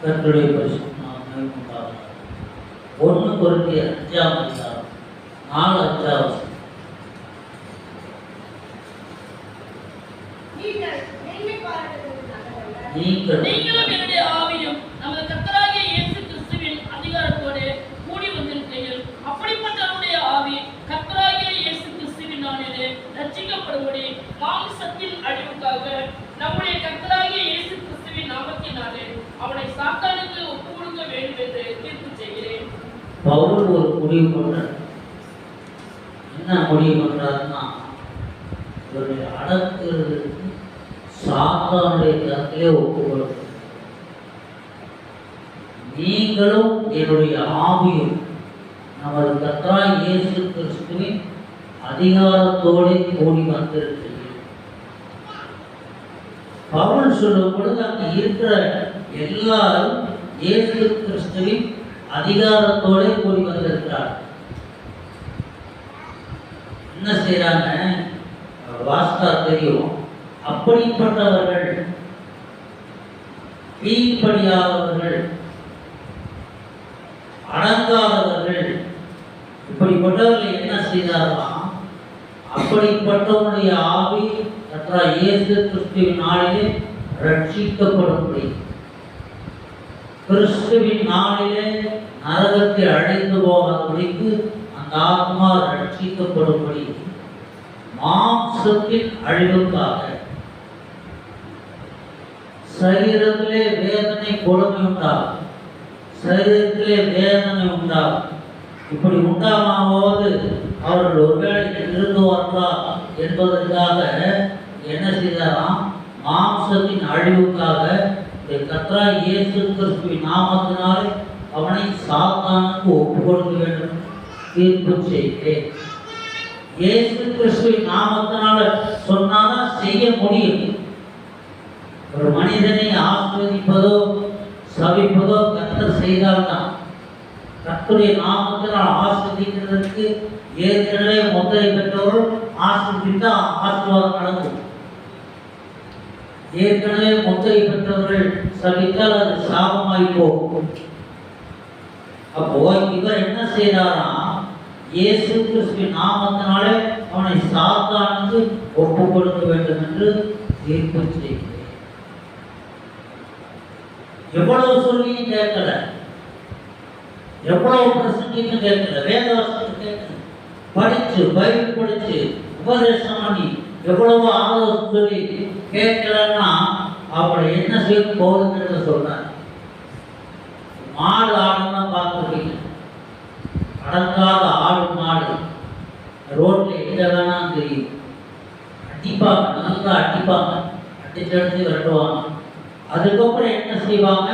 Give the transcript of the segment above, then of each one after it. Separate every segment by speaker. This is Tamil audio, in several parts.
Speaker 1: கர்த்தருடைய பரிசுத்த நாமம் உண்டாகும். 1 கொரிந்தியர் 5ஆம் அதிகாரம் 4
Speaker 2: நீங்களும் என்னுடைய ஆவியும் நமது கர்த்தராகிய இயேசு கிறிஸ்துவின் அதிகாரத்தோடு கூடி வந்திருக்கிறீர்கள். அப்படிப்பட்டவருடைய ஆவி கர்த்தராகிய இயேசு கிறிஸ்துவின் நாளிலே ரட்சிக்கப்படும்படி மாம்சத்தின் அழிவுக்காக நம்முடைய கர்த்தராகிய இயேசு கிறிஸ்துவின் நாமத்தினாலே அவனை சாத்தானுக்கு ஒப்புக் கொடுக்க வேண்டும் என்று தீர்ப்பு செய்கிறேன்.
Speaker 1: பவுல் ஒரு முடிவு பண்றார். என்ன முடிவு பண்றாருன்னா, இவருடைய அடக்குறது சாத்தானுடைய கருத்திலே ஒப்புக்கொள்ளும். நீங்களும் என்னுடைய ஆவியும் நமது கர்த்தராகிய இயேசு கிறிஸ்துவின் அதிகாரத்தோடு கூடி வந்திருக்கிறீர்கள். பவுல் சொல்லும் பொழுது அங்கு இருக்கிற எல்லாரும் இயேசு கிறிஸ்துவின் அதிகாரத்தோடு கூடி வந்திருக்கிறார். என்ன செய்யறாங்க? வாஸ்தா தெரியும். அப்படிப்பட்டவர்கள், கீழ்ப்படியாதவர்கள், அடங்காதவர்கள், இப்படிப்பட்டவர்கள் என்ன செய்தார்களாம்? அப்படிப்பட்டவனுடைய ஆவி கர்த்தராகிய இயேசு கிறிஸ்துவின் நாளிலே ரட்சிக்கப்படும்படி, கிறிஸ்துவின் நாளிலே நரகத்தை அழைத்து போகாதபடிக்கு அந்த ஆத்மா ரட்சிக்கப்படும்படி மாம்சத்தின் அழிவுக்காக, சரீரத்திலே வேதனை கொடுமை உண்டாகும், சரீரத்திலே வேதனை உண்டாகும். இப்படி உண்டாகும்போது அவர்கள் ஒருவேளை திருந்துவார்களா என்பதற்காக என்ன செய்தாராம்? மாம்சத்தின் அழிவுக்காக கர்த்தராகிய இயேசு கிறிஸ்துவின் நாமத்தினாலே அவனை சாத்தானுக்கு ஒப்புக் கொடுக்க வேண்டும் தீர்ப்பு செய்கிறேன். இயேசு கிறிஸ்துவின் நாமத்தினால சொன்னாதான் செய்ய முடியும். ஒரு மனிதனை ஆசீர்வதிப்பதோ சபிப்பதோ கர்த்தர் செய்தால்தான். கர்த்தருடைய நாமத்தினால் ஆசீர்வதிக்கிறதற்கு ஏற்கனவே முத்திரை பெற்றவர்கள் ஆசீர்வதித்தா ஆசீர்வாதம் நடக்கும். ஏற்கனவே முத்திரை பெற்றவர்கள் சபித்தால் அது சாபமாய் போகும். அப்போ இவர் என்ன செய்யறாரா? இயேசு கிறிஸ்துவின் நாமத்தினாலே அவனை சாத்தானுக்கு ஒப்புக் கொடுக்க வேண்டும் என்று தீர்ப்பு செய்கிறேன். எவ்வளவு சொல்லியும் கேட்கல, எவ்வளவு பிரசங்கியும் கேட்கல, வேதவசனம் கேட்கல, படிச்சு பைபிள் படிச்சு உபதேசம் பண்ணி எவ்வளவு ஆலோசனை சொல்லி கேட்கலன்னா அப்படி என்ன செய்ய போகுதுங்கிறத சொல்றாங்க. மாடு ஆடுலாம் பார்த்துருக்கீங்க. அடங்காத ஆடு மாடு ரோட்ல எங்க வேணா தெரியும். அடிப்பாங்க, நல்லா அடிப்பாங்க, அடிச்சடிச்சு விரட்டுவாங்க. அதுக்கப்புறம் என்ன செய்வாங்க?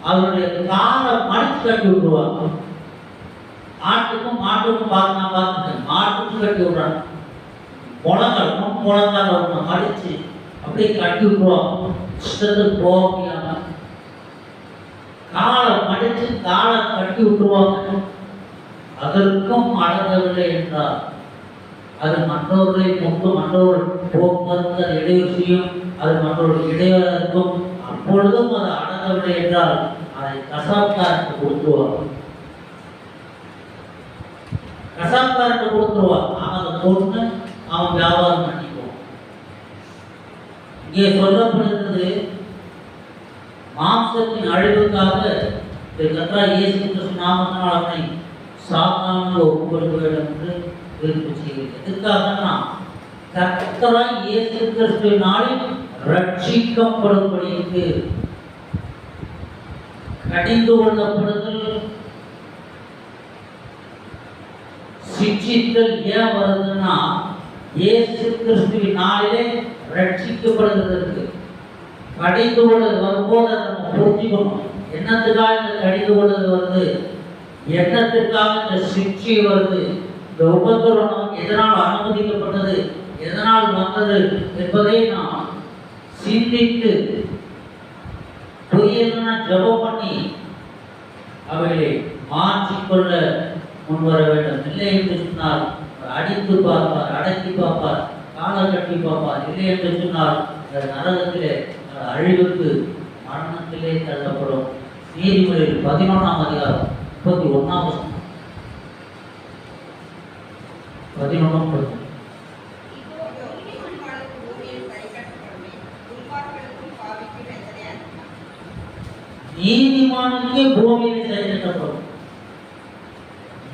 Speaker 1: அவருடைய காலை மடிச்சு கட்டி விட்டுருவாங்க. ஆட்டுக்கும் மாட்டுக்கும் பார்த்துட்டேன், மாட்டுக்கும் கட்டி விடுறாங்க. முழங்கால் வரணும் மடிச்சு அப்படியே கட்டி விட்டுருவாங்க. இஷ்டத்துக்கு போக முடியாம காலை மடிச்சு காலை கட்டி விட்டுருவாங்க. அதற்கும் அடங்கவில்லை என்றால் அது மற்றவர்களை மற்றவர்கள் போக்குவரத்து அது இடையூறு செய்யும், அது மற்றவர்கள் இடையூறாக இருக்கும். அப்பொழுதும் அது அடங்கவில்லை என்றால் அதை கசாப்காரனுக்கு கொடுத்துருவாங்க. கசாப்காரனுக்கு கொடுத்துருவாங்க. அவன் அதை போட்டு அவன் வியாபாரம் பண்ணிக்குவான். இங்கே சொல்லப்படுகிறது மாம்சத்தின் அழிவுக்காக கர்த்தராகிய இயேசு கிறிஸ்து நாமத்தினால் அவனை சாத்தானுக்கு ஒப்புக் கொடுக்க வேண்டும் என்று தீர்ப்பு செய்கிறது. எதுக்காகனா கர்த்தராகிய இயேசு கிறிஸ்துவினாலே ரட்சிக்கப்படும்படிக்கு கடிந்து கொள்ளப்படுதல், சிக்ஷித்தல் ஏன் வருதுன்னா இயேசு கிறிஸ்துவின் நாளிலே ரட்சிக்கப்படுவதற்கு. கடிந்து கொள்வது வரும்போது அதை நம்ம புரிஞ்சுக்கணும். என்னத்துக்காக இந்த கடிந்து கொள்வது வருது, என்னத்துக்காக இந்த சிக்ஷை வருது, இந்த உபத்திரவம் எதனால் அனுமதிக்கப்பட்டது, எதனால் வந்தது என்பதை நாம் சிந்தித்து புரியலன்னா ஜெபம் பண்ணி அவைகளை மாற்றிக்கொள்ள முன்வர வேண்டும். இல்லை என்று சொன்னால் அடித்து பார்ப்பார், அடக்கி பார்ப்பார், காலை கட்டி பார்ப்பார். இல்லை என்று சொன்னால் நரகத்திலே அழிவுக்கு மரணத்திலே தள்ளப்படும். நீதிமொழிகள் 11ஆம் அதிகாரம் 31ஆம் வசனம். 11 நீதிமானுக்கு பூமியில் சரி கட்டப்படும்.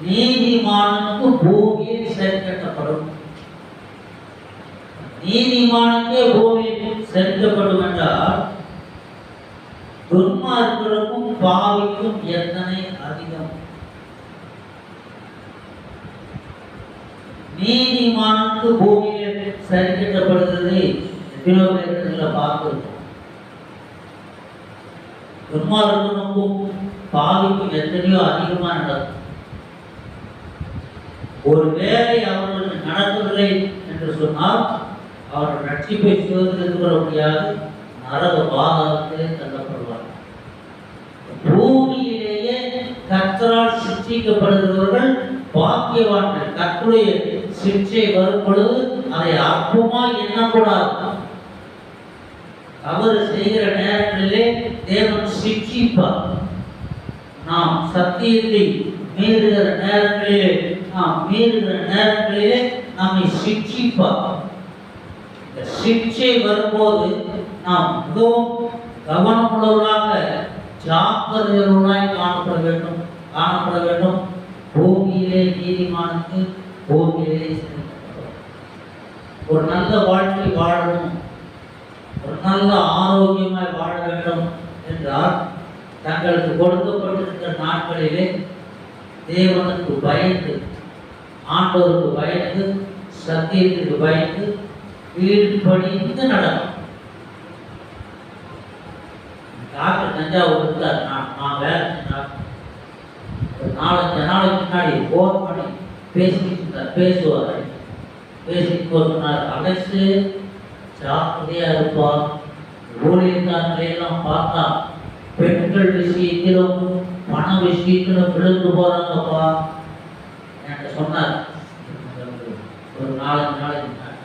Speaker 1: நீதிமானுக்கு பூமியில் சரி கட்டப்படும். நீதிமானுக்கே பூமியில் செலுத்தப்படும் என்றால் துன்மார்க்கருக்கும் பாவிக்கும் எத்தனை அதிகம். நீதிமானுக்கு பூமியில் சரி கட்டப்படுகிறது எத்தனையோ பேர் பார்க்கிறோம். துன்மார்க்கனுக்கும் பாவிக்கும் எத்தனையோ அதிகமா நடக்கும். ஒரு வேலை அவர்களுக்கு நடக்கவில்லை என்று சொன்னால் அவர்கள் ரட்சிப்பை சுதந்திரித்துக் கொள்ள முடியாது, நரக பாதாளத்திலே தள்ளப்படுவார். பூமியிலேயே கர்த்தரால் சிக்ஷிக்கப்படுகிறவர்கள் பாக்கியவான்கள். கர்த்தருடைய சிக்ஷை வரும் பொழுது அதை அற்பமா எண்ணக்கூடாது. தவறு செய்கிற நேரங்களிலே தேவன் சிக்ஷிப்பார். நாம் சத்தியத்தை மீறுகிற நேரங்களிலே நம்மை சிக்ஷிப்பார். சிக்ஷை வரும்போது நாம் மிகவும் கவனமுள்ளவர்களாக ஜாக்கிரதையுள்ளவர்களாய் காணப்பட வேண்டும். பூமியிலே நீதிமானுக்கு பூமியிலே ஒரு நல்ல வாழ்க்கை வாழணும், ஒரு நல்ல ஆரோக்கியமாய் வாழ வேண்டும் என்றால் தங்களுக்கு கொடுக்கப்பட்டிருக்கிற நாட்களிலே தேவனுக்கு பயந்து, ஆண்டவருக்கு பயந்து, சத்தியத்திற்கு பயந்து கீழ்ப்படிந்து நடக்கும். டாக்டர் தஞ்சாவூர் இருந்தார். நான் வேலை செஞ்சார். ஒரு 4-5 நாளைக்கு முன்னாடி ஃபோன் பண்ணி பேசுவார். பேசிட்டு சொன்னார், அலெக்ஸு ஜாக்கிரதையா இருப்பா, ஊழியக்காரங்களையெல்லாம் பார்த்தா பெண்கள் விஷயத்திலும் பண விஷயத்திலும் விழுந்து போறாங்கப்பா என்கிட்ட சொன்னார். ஒரு 4-5 நாளைக்கு முன்னாடி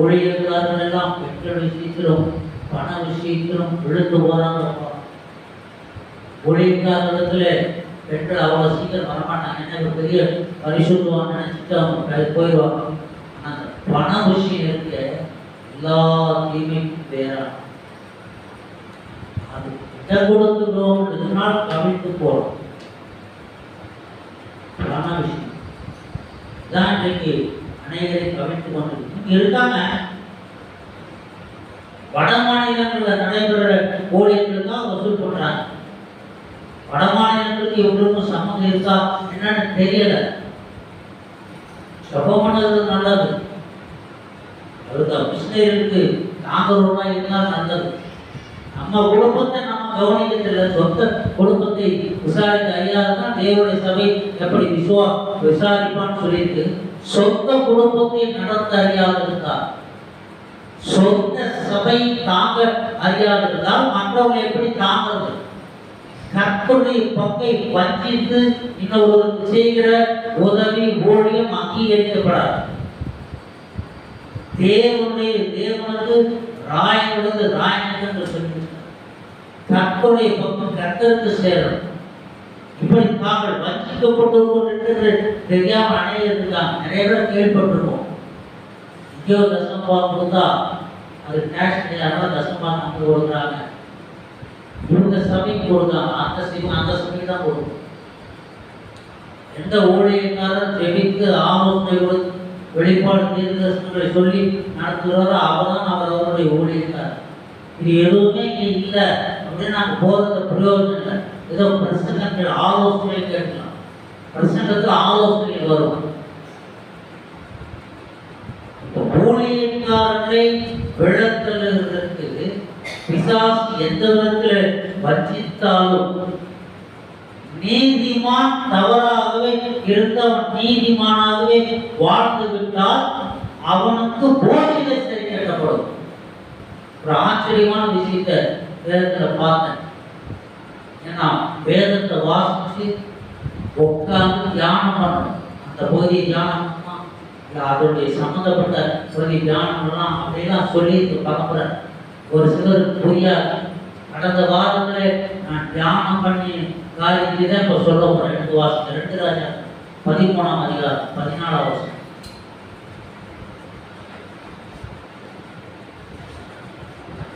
Speaker 1: ஊழியக்காரர்கள் எல்லாம் பெண்கள் விஷயத்திலும் பண விஷயத்திலும் விழுந்து போறாங்கப்பா. ஊழியக்காரத்துல பெண்கள் அவ்வளவு சீக்கிரம் வரமாட்டாங்க, என்ன பெரிய பரிசுத்தவான் நினைச்சிட்டு அவங்க போயிடுவாங்க. அந்த பண விஷயம் இருக்க எல்லா தீமைக்கும் வேறா. அது இடம் கொடுத்துக்கிறோம் கவிழ்த்து போறோம். பண விஷயம் தான் இன்றைக்கு அநேகரை கவிழ்த்து கொண்டு இருக்காங்க. வட மாநிலங்களில் நடைபெற ஊழியர்கள் தான் வசூல் பண்றாங்க. வட மாநிலங்களுக்கு இவங்களுக்கும் சம்மந்தம் இருக்கா என்னன்னு தெரியல. ஜெபம் பண்ணது நல்லது, அவருக்கு மிஷினரிக்கு தாங்கறவங்களா இருந்தால் நல்லது. நம்ம குடும்பத்தை நம்ம கவனிக்கிறதில்லை, சொந்த குடும்பத்தை விசாரிக்க அறியாதான் தேவனுடைய சபை எப்படி விசாரிப்பான்னு சொல்லிட்டு சொந்த குடும்பத்தை நடத்த அறியாதிருந்தார், சொந்த சபை தாங்க அறியாதிருந்தால் மற்றவங்க எப்படி தாங்கிறது? கர்த்தருடைய பங்கை வஞ்சித்து இன்னொருவருக்கு செய்கிற உதவி ஊழியம் அங்கீகரிக்கப்படாது. தேவனுக்கு ராயனுக்கு ராயனுக்கு என்று சொல்லி கர்த்தருடைய பக்கம் கர்த்தருக்கு சேரும். இப்படி தாங்கள் வஞ்சிக்கப்பட்டு தெரியாம அணையிருக்காங்க. நிறைய பேர் கேள்விப்பட்டிருக்கோம். இங்கேயோ தசம்பாகம் கொடுத்தா அது டேக்ஸ் யாராவது தசம்பாகம் அங்கே கொடுக்குறாங்க, இவங்க சபைக்கு கொடுக்காம அந்த சபைக்கு தான் கொடுக்கும். எந்த ஊழியக்காரர் ஜெபித்து ஆலோசனை கொடுத்து வெளிப்பாடு தீர்க்கதரிசனங்களை சொல்லி நடத்துகிறாரோ அவர்தான் அவருடைய ஊழியக்காரர். இது எதுவுமே இங்கே இல்லை அப்படின்னு நாங்கள் போகிறது பிரயோஜனம் இல்லை. ஏதோ பிரசங்கங்கள் ஆலோசனை கேட்கலாம், பிரசங்கத்தில் ஆலோசனை வரும். ஊழியக்காரர்களை விளக்குவதற்கு பிசாசு எந்த விதத்தில் வஞ்சித்தாலும் நீதிமான் தவறாகவே இருந்தவன் நீதிமானாகவே வாழ்ந்து விட்டால் அவனுக்கு போதிலே சரி கட்டப்படும். ஒரு ஆச்சரியமான விஷயத்தை வேதத்தில் பார்த்தேன். ஏன்னா வேதத்தை வாசிச்சு உட்கார்ந்து தியானம் பண்ணணும். அந்த பகுதியை தியானம் அதனுடைய சம்மந்தப்பட்ட பகுதி தியானம் பண்ணலாம் அப்படிலாம் சொல்லி பார்க்குறேன். ஒரு சிலருக்கு புரியாது. கடந்த வாரத்தில் நான் தியானம் பண்ணி காரியத்தை தான் இப்போ சொல்ல போகிறேன். 2 ராஜா 13ஆம் அதிகாரம் 14ஆம் வசனம்.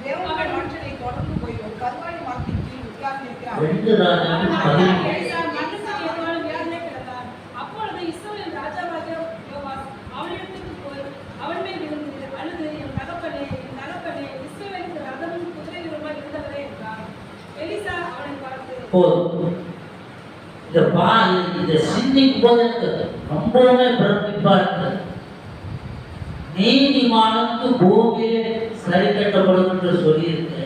Speaker 3: தேவனுடைய மனுஷனை தொடர்ந்து போய் ஒரு கருவாடி மரத்தின் கீழ் உட்கார்ந்திருக்கிறார்.
Speaker 1: 2 ராஜா 13.
Speaker 4: எலிசா மண்ணுக்கு எதிரான வியாதியிலே கிடந்தார். அப்பொழுது இஸ்ரவேலின் ராஜாவாகிய யோவாஸ் அவனிடத்துக்கு போய் அவன் மேல் விழுந்து அழுது, என் தகப்பனே, இஸ்ரவேலுக்கு ரதமும் குதிரைகளுமாய் இருந்தவரே என்றார். எலிசா அவனை பார்த்து,
Speaker 1: போதும். இந்த சிந்திக்கும் போது எனக்கு ரொம்பவுமே பிரமிப்பா இருக்குது. நீதிமானுக்கு பூமியிலே சரி கட்டப்படும் என்று சொல்லியிருக்கு.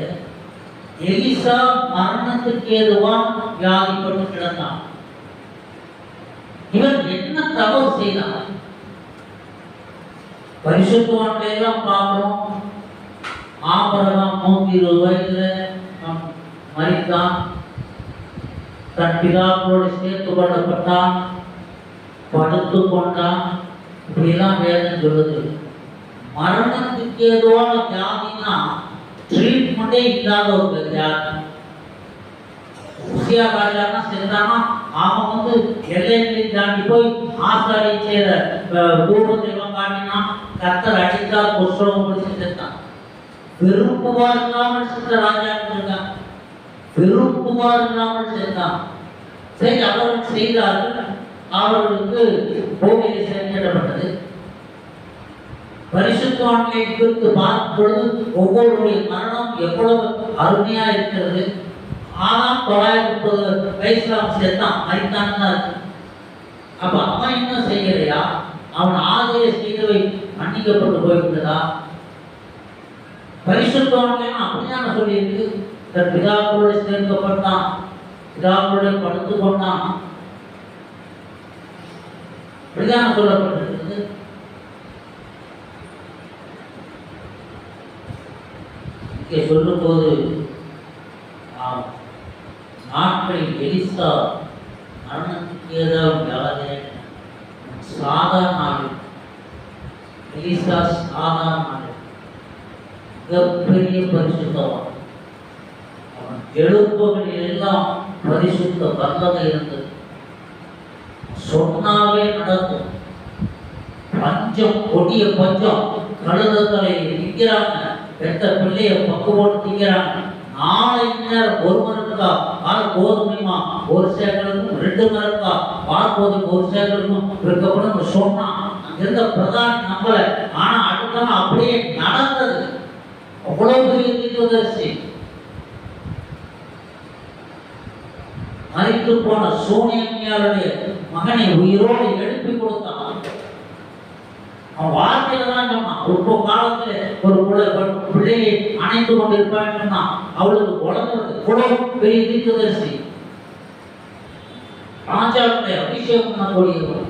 Speaker 1: எலிசா மரணத்துக்கு ஏதுவான் வியாதிப்பட்டு கிடந்தான். இவன் என்ன தவறு செய்தான்? பரிசுத்தவான்களை எல்லாம் பார்க்கிறோம். ஆபிரகாம் 120 வயதுல மரித்தான். தன் பிதாக்களோடு சேர்த்து கொள்ளப்பட்டான், படுத்து கொண்டான். இப்படிலாம் வேதம் சொல்லுது. மரணத்துக்கு ஏதுவான வியாதினா ட்ரீட்மெண்டே இல்லாத ஒரு வியாதி. உசியா ராஜானா செத்தானா அவன் வந்து எல்லைகளை தாண்டி போய் ஆசாரி செய்த தூபத்தை காட்டினா, கத்தர் அடித்தா புஷ்பம் முடிச்சு செத்தான். பெரும்புகார் இல்லாமல் செத்த ராஜாக்கள் இருக்கான். பெரும்புகார் இல்லாமல் செத்தான். சரி, அவர்கள் செய்தார்கள். அவர்களுக்கு பூமியில் சேர்க்கப்பட்டது. பரிசுத்தவான்களை குறித்து பார்க்கும் பொழுது ஒவ்வொருடைய மரணம் எவ்வளவு அருமையா இருக்கிறது. ஆனாம் 930 வயசுல அவன் செத்தான், மரித்தான் தான் இருக்கு. அப்ப அவன் என்ன செய்யலையா? அவன் ஆதிய செய்தவை மன்னிக்கப்பட்டு போய்விட்டதா? பரிசுத்தவான்கள் அப்படியான சொல்லியிருக்கு. தன் பிதாக்களோடு சேர்க்கப்பட்டான், பிதாக்களோடு படுத்து கொண்டான், இப்படிதான் சொல்லப்பட்டிருக்கிறது. இங்கே சொல்லும் போது நாட்களில் எலிசா மரணத்துக்கு ஏதாவது சாதாரண ஆள். எலிசா சாதாரண ஆள், மிகப்பெரிய பரிசுத்தவான். அவன் எழுப்புகளில் எல்லாம் பரிசுத்த வல்லமை இருந்தது. சொன்னாவே நடக்கும். பஞ்சம், கொடிய பஞ்சம், கழுதத்தலை நிற்கிறாங்க, பெற்ற பிள்ளைய பக்குவோடு திங்கிறாங்க. நாளை நேரம் ஒரு மரத்துக்கா பால் கோதுமைமா ஒரு சேக்கலுக்கும், 2 மரத்துக்கா பால் கோதுமை ஒரு சேக்கலுக்கும் இருக்கப்படும் சொன்னா அங்கிருந்த பிரதானி நம்பல. ஆனா அடுத்த அப்படியே நடந்தது. அவ்வளவு பெரிய தீர்க்கதரிசி. மரித்து போன சூனியம்மையாருடைய மகனை உயிரோடு எழுப்பி கொடுத்தான். அவன் வார்த்தையில தான் சொன்னான். ஒரு காலத்துல ஒரு பிள்ளையை அணைத்து கொண்டிருப்பான்னு சொன்னான். அவளுக்கு குழந்தை குழந்தை பெரிய தீர்க்கதரிசி. ராஜாவுடைய அபிஷேகம் பண்ணக்கூடியவர்.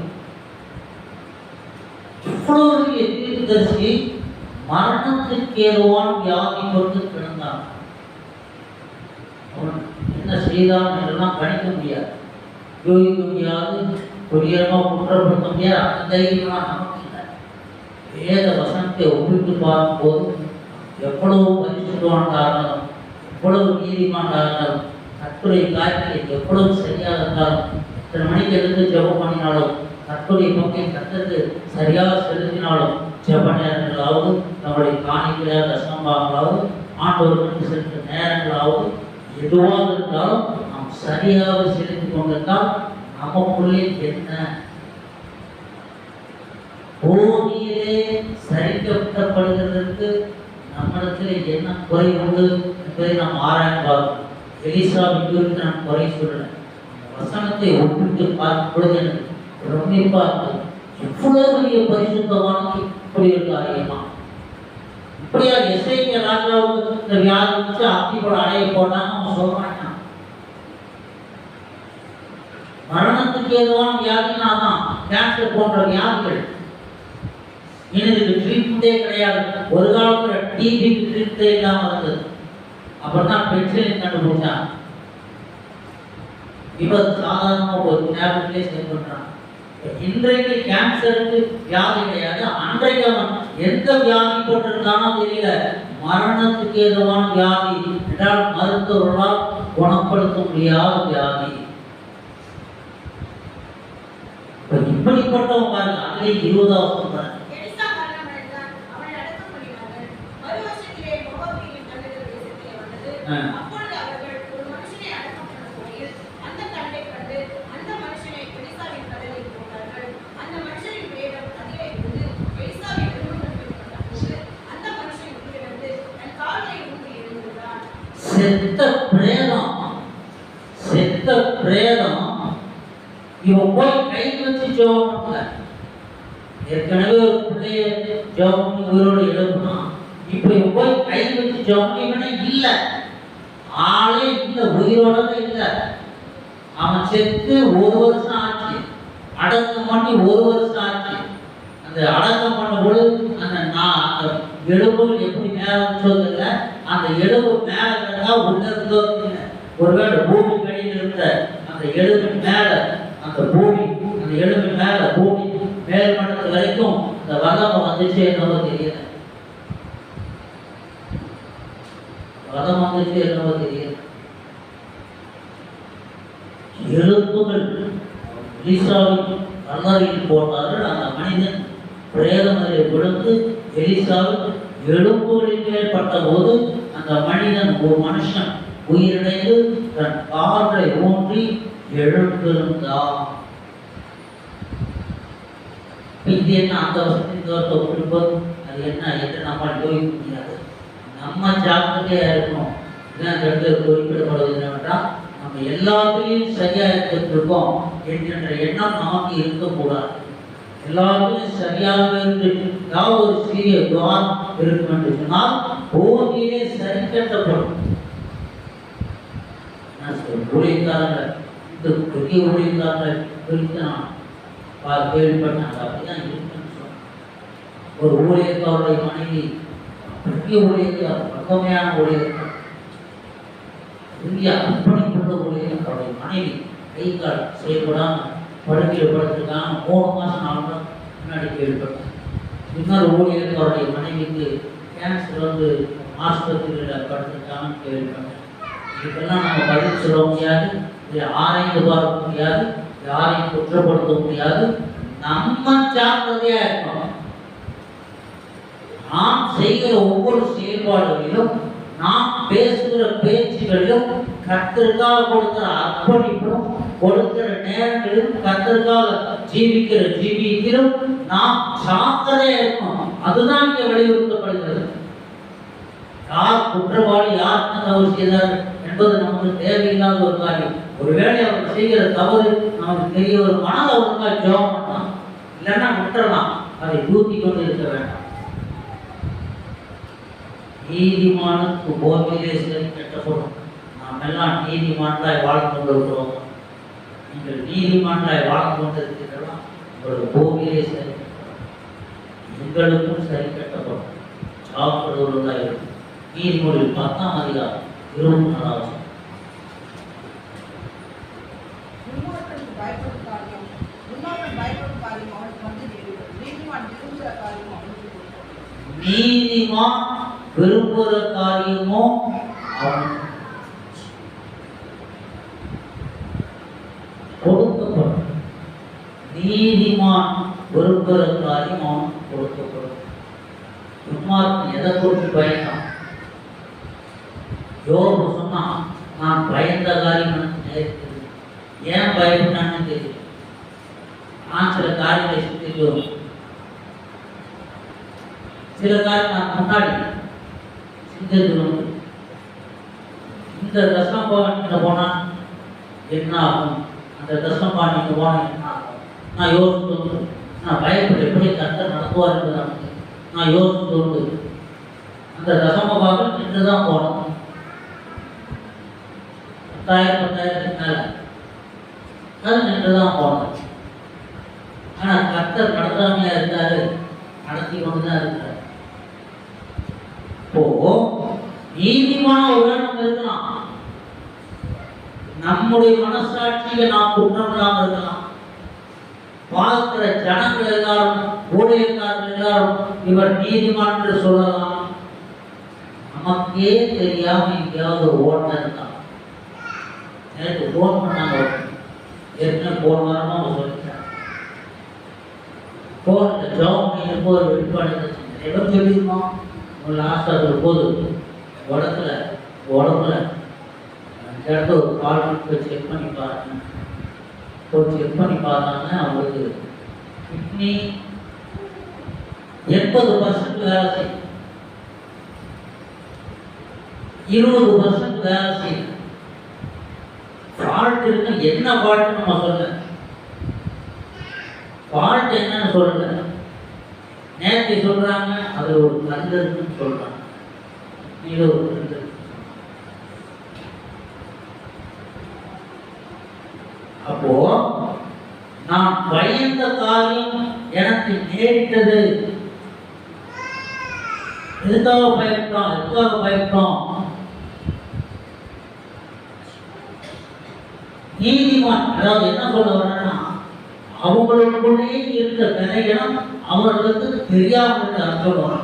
Speaker 1: இவ்வளவு பெரிய தீர்க்கதரிசி மரணத்துக்கு ஏதுவான வியாதி கொண்டு கிடந்தான். என்ன செய்தான் என்றெல்லாம் கணிக்க முடியாது, யோகிக்க முடியாது, கொடியமா குற்றப்படுத்த முடியாது. அந்த தைரியம்லாம் நமக்கு இல்லை. வேத வசனத்தை ஒப்பிட்டு பார்க்கும்போது எவ்வளவு பரிசுத்தவான்காரங்களும் எவ்வளவு நீதிமான்காரங்களும் கர்த்தருடைய காரியத்தை எவ்வளவு சரியாக இருந்தாலும், இத்தனை மணிக்கு எழுந்து ஜெபம் பண்ணினாலும், கர்த்தருடைய பங்கை கர்த்தருக்கு சரியாக செலுத்தினாலும், ஜெப நேரங்களாவது நம்முடைய காணிக்கையாக தசமங்களாவது ஆண்டவர்களுக்கு சென்ற நேரங்களாவது எதுவாக இருந்தாலும் நாம் சரியாக செலுத்தி கொண்டிருந்தால் நமக்குள்ளே என்ன பூமியிலே சரிக்கப்படுகிறதற்கு நம்மிடத்திலே என்ன குறை உண்டு என்பதை நாம் ஆராய்ந்து பார்க்கணும். எலிசாவை குறித்து நான் குறை சொல்றேன். வசனத்தை ஒப்பிட்டு பார்க்கும் பொழுது எனக்கு பிரமிப்பா இருக்கு. இவ்வளவு பெரிய பரிசுத்தவானுக்கு இப்படி ஒரு காரியமா? இப்படியா எஸ்ஐகே ராஜாவுக்கு இந்த வியாதி வச்சு அத்திப்பட அடைய போனான்னு அவன் சொல்றான். மரணத்துக்கு ஏதுவான வியாதினாதான் கேன்சர் போன்ற வியாதிகள். இதுக்கு ட்ரீட்மெண்டே கிடையாது. ஒரு காலத்துல டிபிக்கு ட்ரீட்மெண்டே இல்லாம இருந்தது. அப்பதான் பெட்ரோலியம் கண்டுபிடிச்சான். இப்ப சாதாரணமா ஒரு டேப்லெட்லேயே சரி பண்றான். இன்றைக்கு கேன்சருக்கு வியாதி கிடையாது. அன்றைக்கு அவன் எந்த வியாதி போட்டிருக்கானோ தெரியல, மரணத்துக்கு ஏதுவான வியாதி என்றால் மருத்துவர்களால் குணப்படுத்த முடியாத வியாதி. இப்படிப்பட்டவங்க பாருங்க, அதிலே 20வது சொல்றாங்க.
Speaker 5: எலிசா மரணமடைந்தான். அவனை அடக்கம் பண்ணினார்கள். மறுவருஷத்திலே மோவாபியரின் கண்ணுகள் தேசத்திலே வந்தது. அப்பொழுது அவர்கள் ஒரு மனுஷனை அடக்கம் பண்ண போகையில் அந்த கல்லை கண்டு அந்த மனுஷனை எலிசாவின் கடலில் போட்டார்கள். அந்த மனுஷனின் பிரேதம் அதிலே இருந்து எலிசாவின் எலும்புகளில் பட்டபோது அந்த மனுஷன் உயிரிழந்து தன் கால்களை ஊன்றி எழுந்திருந்தான்.
Speaker 1: செத்த பிரேதம் இவன் போய் கை வச்சு ஜெபம் பண்ணல. ஏற்கனவே ஒரு பிள்ளைய ஜெபம் பண்ணி உயிரோடு எழுப்புனான். இப்ப இவன் போய் கை வச்சு ஜெபம் பண்ணி இல்ல, ஆளே இல்ல, உயிரோட இல்ல. அவன் செத்து 1 வருஷம் ஆச்சு, அடக்கம் பண்ணி 1 வருஷம் ஆச்சு. அந்த அடக்கம் பண்ண பொழுது அந்த எலும்புகள் எப்படி மேல வச்சோதில்ல, அந்த எலும்பு மேல கிடந்தா உள்ள இருந்தோம். ஒருவேளை பூமி கடியில் இருந்த அந்த எலும்பு மேல அந்த பூமி, அந்த எலும்பு மேல பூமி மேல் மட்டத்து வரைக்கும் அந்த வதம் வந்துச்சு என்னவோ தெரியல. வதம் வந்துச்சு என்னவோ தெரியல. எலும்புகள் எலிசாவின் கல்லறையில் போட்டார்கள். அந்த மனிதன் பிரேதமரை விழுந்து எலிசாவின் எலும்புகளின் மேல் பட்ட போது அந்த மனிதன், ஒரு மனுஷன் உயிரிழந்து தன் காலை ஊன்றி எழுந்திருந்தான். இது என்ன அந்த வருஷத்தின் தோற்ற ஒப்பிடும்போது அது என்ன என்று நம்மால் யோசிக்க முடியாது. நம்ம ஜாக்கிரதையா இருக்கணும். இந்த இடத்துல குறிப்பிடப்படுவது என்னவென்றால், நம்ம எல்லாத்திலையும் சரியா இருக்கோம் என்கின்ற எண்ணம் நமக்கு இருக்கக்கூடாது. எல்லாத்திலும் சரியாக இருந்து ஏதாவது ஒரு சிறிய துவாரம் இருக்கும் என்று சொன்னால் பூமியிலே சரி கட்டப்படும். ஊழியக்காரர்கள், இந்த பெரிய ஊழியக்காரர்கள் குறித்து நான் கேள்விப்பட்டாங்க. அப்படிதான் இருக்குன்னு சொன்னாங்க. ஒரு ஊழியக்காரருடைய மனைவி பெரிய ஊழியக்காரர், பக்கமையான ஊழியக்காரர், பெரிய அர்ப்பணிப்புள்ள ஊழியக்காரருடைய மனைவி கை கால் செயல்படாம படுக்கையில் படுத்திருக்காங்க. 3 மாதம் 4 மாதம் முன்னாடி கேள்விப்பட்டேன். இன்னொரு ஊழியக்காரருடைய மனைவிக்கு கேன்சர் வந்து ஆஸ்பத்திரியில் படுத்திருக்காங்கன்னு கேள்விப்பட்டேன். இதுக்கெல்லாம் நம்ம பதில் சொல்ல முடியாது, யாரையும் எதிர்பார்க்க முடியாது, யாரையும் குற்றப்படுத்த முடியாது. நம்ம ஜாக்கிரதையா இருக்கணும். நாம் செய்கிற ஒவ்வொரு செயல்பாடுகளிலும், நாம் பேசுகிற பேச்சுகளிலும், கர்த்தருக்காக கொடுக்கிற அர்ப்பணிப்பும், கொடுக்கிற நேரங்களிலும், கர்த்தருக்காக ஜீவிக்கிற ஜீவியத்திலும் நாம் ஜாக்கிரதையா இருக்கணும். அதுதான் இங்கே வலியுறுத்தப்படுகிறது. யார் குற்றவாளி, யார் தவறு செய்தார் என்பது நமக்கு தேவையில்லாத ஒரு காரியம். ஒருவேளை அவர் செய்கிற தவறு நமக்கு தெரிய ஒரு மனதை ஒழுங்காக ஜெபம் பண்ணலாம், இல்லைன்னா விட்டுறலாம். அதை தூக்கி கொண்டு இருக்க வேண்டாம். நீதிமானுக்கு பூமியிலே சரி கட்டப்படும். நாம் எல்லாம் நீதிமான்களாய் வாழ்ந்து கொண்டிருக்கிறோம். நீங்கள் நீதிமான்களாய் வாழ்ந்து கொண்டிருக்கிறீர்களா? உங்களோட பூமியிலே சரி கட்டப்படும், எங்களுக்கும் சரி கட்டப்படும். சாப்பிடுவதாக இருக்கும். நீதிமொழிகள் 10ஆம் அதிகாரம் 24வது வசனம்.
Speaker 3: முன்னோர்களுக்கு பயப்படும் காரியம், முன்னோர்கள் பயப்படும் காரியம் அவனுக்கு வந்து நேரிடும். நீதிமான் விரும்புகிற காரியம் அவனுக்கு கொடுக்கும்.
Speaker 1: நீதிமான் விரும்புகிற காரியமோ அவனுக்கு கொடுக்கப்படும். நீதிமான் விரும்புகிற காரியம் அவனுக்கு கொடுக்கப்படும். துன்மார்க்கன் எதை குறித்து பயந்தான்? யோபு சொன்னான், நான் பயந்த காரியம் எனக்கு நேரிட்டது. ஏன் பயப்பட்டான்னு தெரியும். நான் சில காரியங்களை சிந்திக்கிறோம். சில காரியம் நான் முன்னாடி சிந்திக்கிறோம். இந்த தசமபாவனிக்கு போனால் என்ன ஆகும், அந்த தசமபாவனிக்கு போனால் என்ன ஆகும், நான் யோசித்து நான் பயப்பட எப்படி கர்த்தர் நடத்துவார் என்பது நான் யோசித்து அந்த தசமபாகம் நின்று தான் போனோம். 10,000 மேல அது நின்று தான் போனோம். ஆனால் கர்த்தர் நடத்தாமையா இருக்காரு, நடத்தி கொண்டு தான் இருக்காரு. இப்போ நீதிமான ஒரு நம்ம இருக்கலாம், நம்முடைய மனசாட்சியை நாம் குற்றம் இல்லாமல் இருக்கலாம். பார்க்கிற ஜனங்கள் எல்லாரும், ஊழியக்காரர்கள் எல்லாரும் இவர் நீதிமான் என்று சொல்லலாம். நமக்கே தெரியாம எங்கேயாவது ஒரு ஓட்டம் இருக்கான். எனக்கு ஃபோன் பண்ணாங்க, ஏற்கனவே போன வாரமா அவங்க சொல்லிட்டாங்க. ஃபோனில் ஜாப் பண்ணிட்டு ஒரு வெளிப்பாடு எவ்வளோ சொல்லியிருக்கோம். ஒரு லாஸ்ட் அது போது உடம்புல இடத்துல ஒரு கால் போய் செக் பண்ணி பாருங்க. போய் செக் பண்ணி பார்த்தாங்க, அவங்களுக்கு கிட்னி 80% வேலை செய்யும், 20% வேலை செய்யும். ஃபால்ட் இருக்கு. என்ன ஃபால்ட் நம்ம சொல்ல, ஃபால்ட் என்னன்னு சொல்லல. நேற்று சொல்றாங்க அது ஒரு கல் இருக்குன்னு சொல்றாங்க. இது ஒரு கல். அப்போ நான் பயந்த காரியம் எனக்கு நேரிட்டது. எதுக்காக பயப்பட்டோம்? நீதிமான், அதாவது என்ன சொல்ல வரேன்னா, அவங்களுக்குள்ளே இருந்த வினையிடம் அவர்களுக்கு தெரியாமல் சொல்லுவாங்க.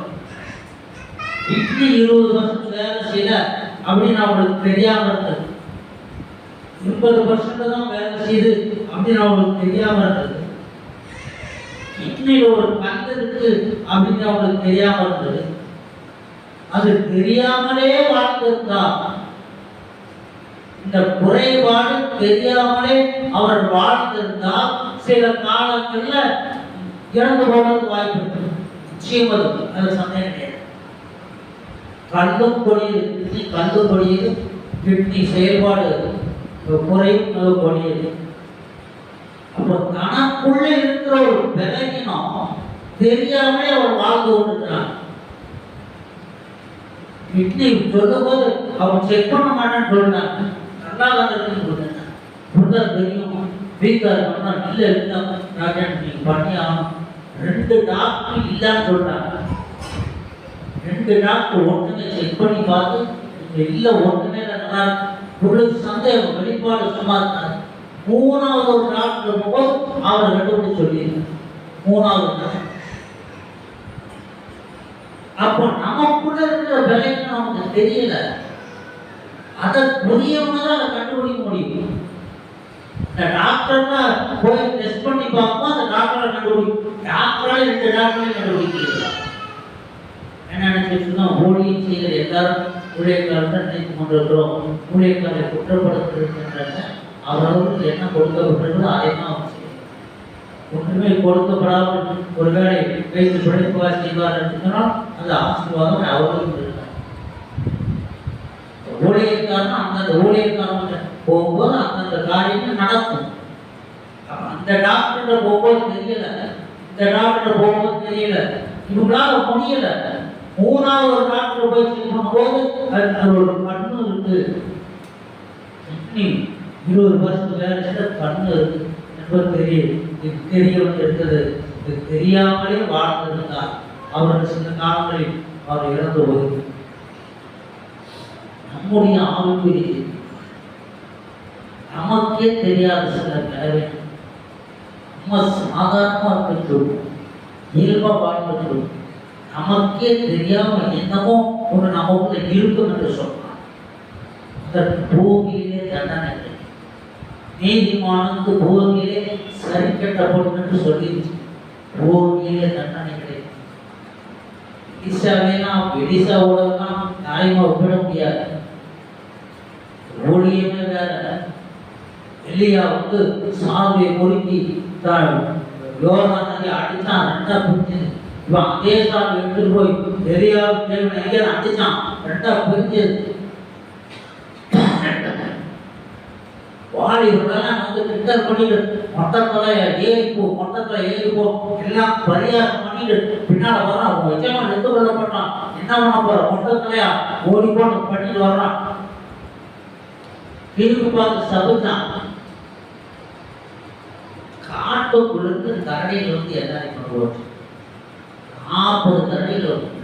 Speaker 1: இப்படி 20% வேலை செய்யல அப்படின்னு அவங்களுக்கு தெரியாம இருந்தது. 80% தான் வேலை செய்யுது அப்படின்னு அவங்களுக்கு தெரியாம இருந்தது. கிட்னியில் ஒரு கல் இருக்கு அப்படின்னு அவங்களுக்கு தெரியாம இருந்தது. அது தெரியாமலே வாழ்ந்திருந்தா, இந்த குறைபாடு தெரியாமலே அவர் வாழ்ந்திருந்தா சில காலங்கள்ல இறந்து போவதற்கு வாய்ப்பு இருக்கு. நிச்சயம் அது சந்தேகம் கிடையாது. கல்லும் கொடியது, கிட்னி செயல்பாடு குறையும் கொடியது. அப்போ தனக்குள்ள இருக்கிற ஒரு பலகீனம் தெரியாமலே அவர் வாழ்ந்து கொண்டிருக்கிறார். கிட்னி சொல்லும் போது அவன் செக் பண்ண மாட்டேன்னு சொல்றாங்க. நல்லா தான் இருக்குன்னு சொல்றாங்க. தெரியும் வீக்கா இருக்கா இல்ல இருந்தா டாக்டர் நீங்க பண்ணி ஆகணும். 2 டாக்டர் இல்லன்னு சொல்றாங்க. 2 டாக்டர் ஒன்றுமே செக் பண்ணி பார்த்து இல்ல ஒன்றுமே நல்லா உங்களுக்கு சந்தேகம் வெளிப்பாடு சும்மா இருக்காது. 3வது ஒரு டாக்டர் போது அவர் கண்டுபிடிச்சு சொல்லியிருக்காங்க. 3வது டாக்டர். அப்போ நமக்குள்ள இருக்கிற விலைக்கு நமக்கு தெரியல. அதை புரியவங்க அதை கண்டுபிடிக்க முடியும். இந்த டாக்டர்னா போய் டெஸ்ட் பண்ணி பார்ப்போம், அந்த டாக்டரை கண்டுபிடிக்கும். டாக்டரால 2 டாக்டரையும் கண்டுபிடிக்கலாம். என்ன நினைச்சிருக்கோம், ஊழியம் செய்கிற எல்லாரும் ஊழியக்காரர்கள் நினைத்து கொண்டிருக்கிறோம். ஊழியக்காரரை குற்றப்படுத்துகின்றன. அவர்களுக்கு என்ன கொடுக்கப்பட்டிருக்கிறதோ அதை தான் அவர் செய்யணும். ஒன்றுமே கொடுக்கப்படாமல் ஒருவேளை வைத்து பிழைப்புவார் செய்வார் என்றால் அந்த ஆசீர்வாதம் அவர்களுக்கு இருக்கார். ஊழியக்காரன் அந்தந்த ஊழியக்காரன் போகும்போது அந்தந்த காரியங்கள் நடக்கும். அந்த டாக்டர் போகும்போது தெரியல, இந்த டாக்டர் போகும்போது தெரியல, இவங்களால முடியல. 3வது ஒரு டாக்டர் போய் செக் பண்ணும்போது அது ஒரு கண்ணு இருக்கு, கிட்னி 20% வேலை செய்த கண்ணு இருக்கு என்பது தெரியுது. இது தெரியவங்க இருக்கிறது. இது தெரியாமலே வாழ்ந்திருந்தார். அவர்கள் சில காலங்களில் அவர் இறந்து போய் நம்முடைய ஆவிக்குரிய நமக்கே தெரியாத சில வேலை நம்ம சாதாரணமா இருந்துட்டு இயல்பா வாழ்ந்துட்டு நமக்கே தெரியாம என்னமோ ஒன்று நமக்குள்ள இருக்கும் என்று சொன்னார். அதற்கு பூமியிலே தண்டனை இல்லை. நீதிமானுக்கு பூமியிலே சரி கட்டப்படும் என்று சொல்லிடுச்சு. பூமியிலே தண்டனை கிடையாது. எலிசாவோட தான் நியாயமா ஒப்பிட முடியாது. ஊழியமே வேற. எலியாவுக்கு சாவியை பொறுக்கி யோர்தான் நதியை அடித்தான், 2ஆ பிரிஞ்சது. இவன் அதே சாவி எடுத்துட்டு போய் எலியாவுக்கு தேவனை எங்கே அடிச்சான், 2ஆ பிரிஞ்சது. வாலிபர்களெல்லாம் வந்து கிண்டல் பண்ணிட்டு மொட்டத்தில் ஏறிப்போ எல்லாம் பரிகாரம் பண்ணிட்டு பின்னால வர்றான். அவங்க எஜமான் எடுத்து கொள்ளப்பட்டான். என்ன பண்ண போற, மொட்டத்திலையா ஓடி போட்டு பண்ணிட்டு வர்றான். திரும்பி பார்த்து சபிச்சான். காட்டுக்குள்ளுக்கு கரடியில் வந்து எல்லாரையும் கொண்டு போச்சு. 40 கரடியில் வந்து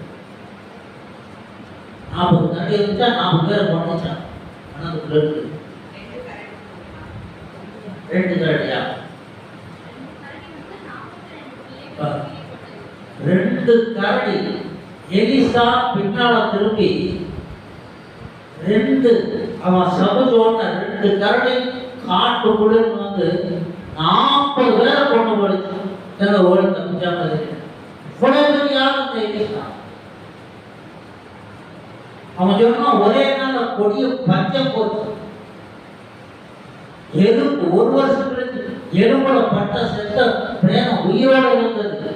Speaker 1: 40 கரடி வந்துச்சா 40 பேரை கொண்டுச்சான். மனதுக்குள்ள இருக்கு 2 கரடியா 2 கரடி. எலிசா பின்னால திரும்பி அவன் சபையோட 2 கரடி காட்டுக்குள்ள வந்து 40 பேரை கொண்டு போயிடுச்சு. ஓடி தப்பிச்சாங்க. இவ்வளவு பெரிய ஆளுங்க. அவன் சொன்னா ஒரே நாள் கொடிய பஞ்சம் போச்சு. எறும்பு 1 வருஷம் கழிச்சு எறும்புல பட்ட செத்த பிரேதம் உயிரோடு இருந்தது.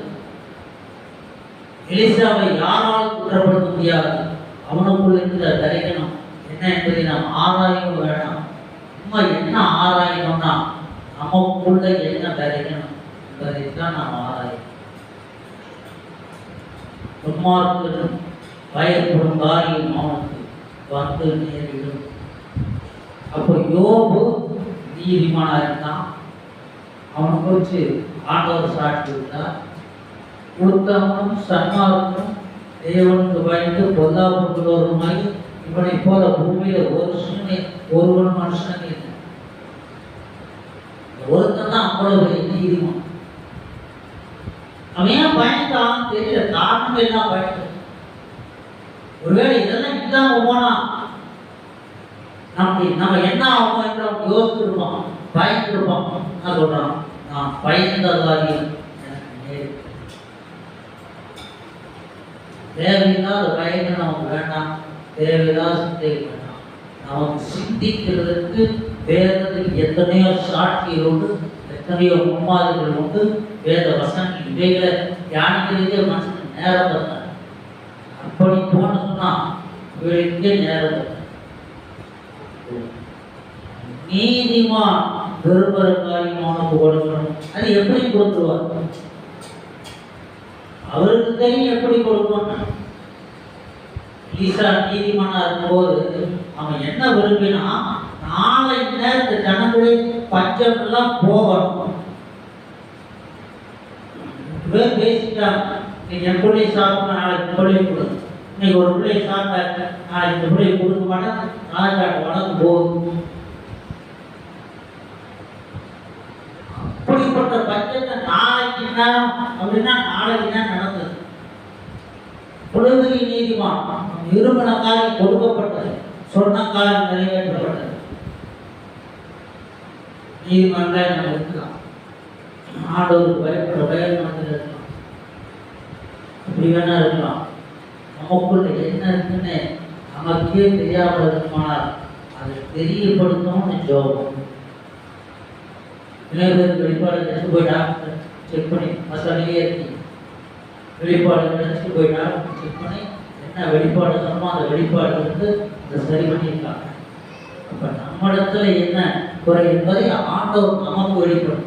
Speaker 1: எலிசாவை யாராலும் குற்றப்படுத்த முடியாது. அவனுக்குள்ள இருந்த தரிக்கணும் என்ன என்பதை நாம் ஆராயவும் வேண்டாம். சும்மா என்ன ஆராயணும்னா நமக்குள்ள என்ன தரிக்கணும் என்பதைத்தான் நாம் ஆராயணும். துன்மார்க்கனும் பயப்படும் காரியம் அவனுக்கு வந்து நேரிடும். அப்போ யோபு நீதிமானா இருந்தான். அவனுக்கு வச்சு ஆண்டவர் சாட்சி விட்டார். உத்தமனும் சன்மார்க்கனும் தேவனுக்கு பயந்து பொல்லாப்புள்ளவருமாய் இவனை போல பூமியில ஒருவன் மனுஷன் இல்லை. ஒருத்தன் தான் அவ்வளவு நீதிமான். அவன் ஏன் பயந்தான் தெரியல. காரணம் எல்லாம் பயந்து. ஒருவேளை இதெல்லாம் இல்லாம போனா நம்ம என்ன ஆகும் என்று அவன் யோசிச்சிருப்பான், பயந்துருப்பான். என்ன சொல்றான்? நான் பயந்ததாகி தேவையில்லாத பயங்கள் நமக்கு வேண்டாம், தேவையில்லாத சிந்தை வேண்டாம். நமக்கு சிந்திக்கிறதுக்கு வேதத்துக்கு எத்தனையோ சாட்சிகள் உண்டு, எத்தனையோ முன்மாதிரிகள் உண்டு. வேத வசனங்கள் இவைகளை தியானிக்கிறதே மனசுக்கு நேரம் தந்தார். அப்படி போன சொன்னா இவளுக்கே நேரம் தந்தார். நீதிமான் விரும்புகிற காரியம் அவனுக்கு கொடுக்கணும். அது எப்படி கொடுத்துருவார்? அவருக்கு தெரியும் எப்படி கொடுக்கணும். ஈசா நீதிமானா இருக்கும்போது அவன் என்ன விரும்பினா, நாளை நேரத்து ஜனங்களே பஞ்சம் எல்லாம் போகணும். பேசிட்டாங்க, நீங்க என் பிள்ளை சாப்பிட நாளைக்கு பிள்ளை கொடு, இன்னைக்கு ஒரு பிள்ளை சாப்பிட்ட நாளைக்கு இந்த பிள்ளை கொடுக்க மாட்டேன், ராஜாட்ட வளர்ந்து போகும். அப்படிப்பட்ட பட்சத்தை நாளைக்கு நேரம் அப்படின்னா நாளைக்கு தான் நடந்தது. பொழுதுகை நீதிமான் விரும்பின காரியம் கொடுக்கப்பட்டது, சொன்ன காரியம் நிறைவேற்றப்பட்டது. நீதிமன்ற நம்ம இருக்கலாம், ஆண்டவருக்கு பயப்பட பயன்படுத்த இருக்கலாம், அப்படி வேணா இருக்கலாம். நமக்குள்ள என்ன இருக்குன்னு நமக்கே தெரியாமல் இருக்குமானால் அதை தெரியப்படுத்தணும்னு ஜோபம். வெளிப்பாடு நினைச்சு போய் டாக்டர் செக் பண்ணி மசாலையே இருக்கு, வெளிப்பாடு நினைச்சு போய் டாக்டர் செக் பண்ணி என்ன வெளிப்பாடு சொன்னோமோ அந்த வெளிப்பாடு வந்து அதை சரி பண்ணியிருக்காங்க. அப்ப நம்மிடத்துல என்ன குறை என்பதை ஆண்டவர் நமக்கு வெளிப்படும்.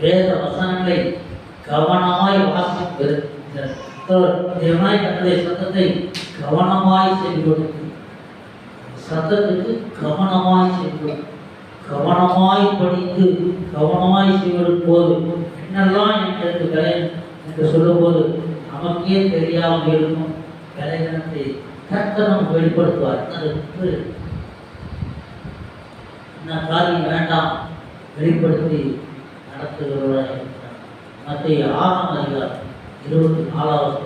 Speaker 1: வேத வசனங்களை கவனமாய் வாசிப்பது, தேவனாய் கர்த்தருடைய சத்தத்தை கவனமாய் செல்வது, சத்தத்துக்கு கவனமாய் செல்வது, கவனமாய் படித்து கவனமாய் செய்வதன் போது என்னெல்லாம் எங்களுக்கு விளையும் என்று சொல்லும் போது நமக்கே தெரியாமல் இருக்கும் விளையினத்தை கர்த்தர் வெளிப்படுத்துவார். அதற்கு என்ன காரியம் வேண்டாம் வெளிப்படுத்தி நடத்துகிறவராக இருக்கிறார். மத்திய 6ஆம் அதிகாரம் 24வது.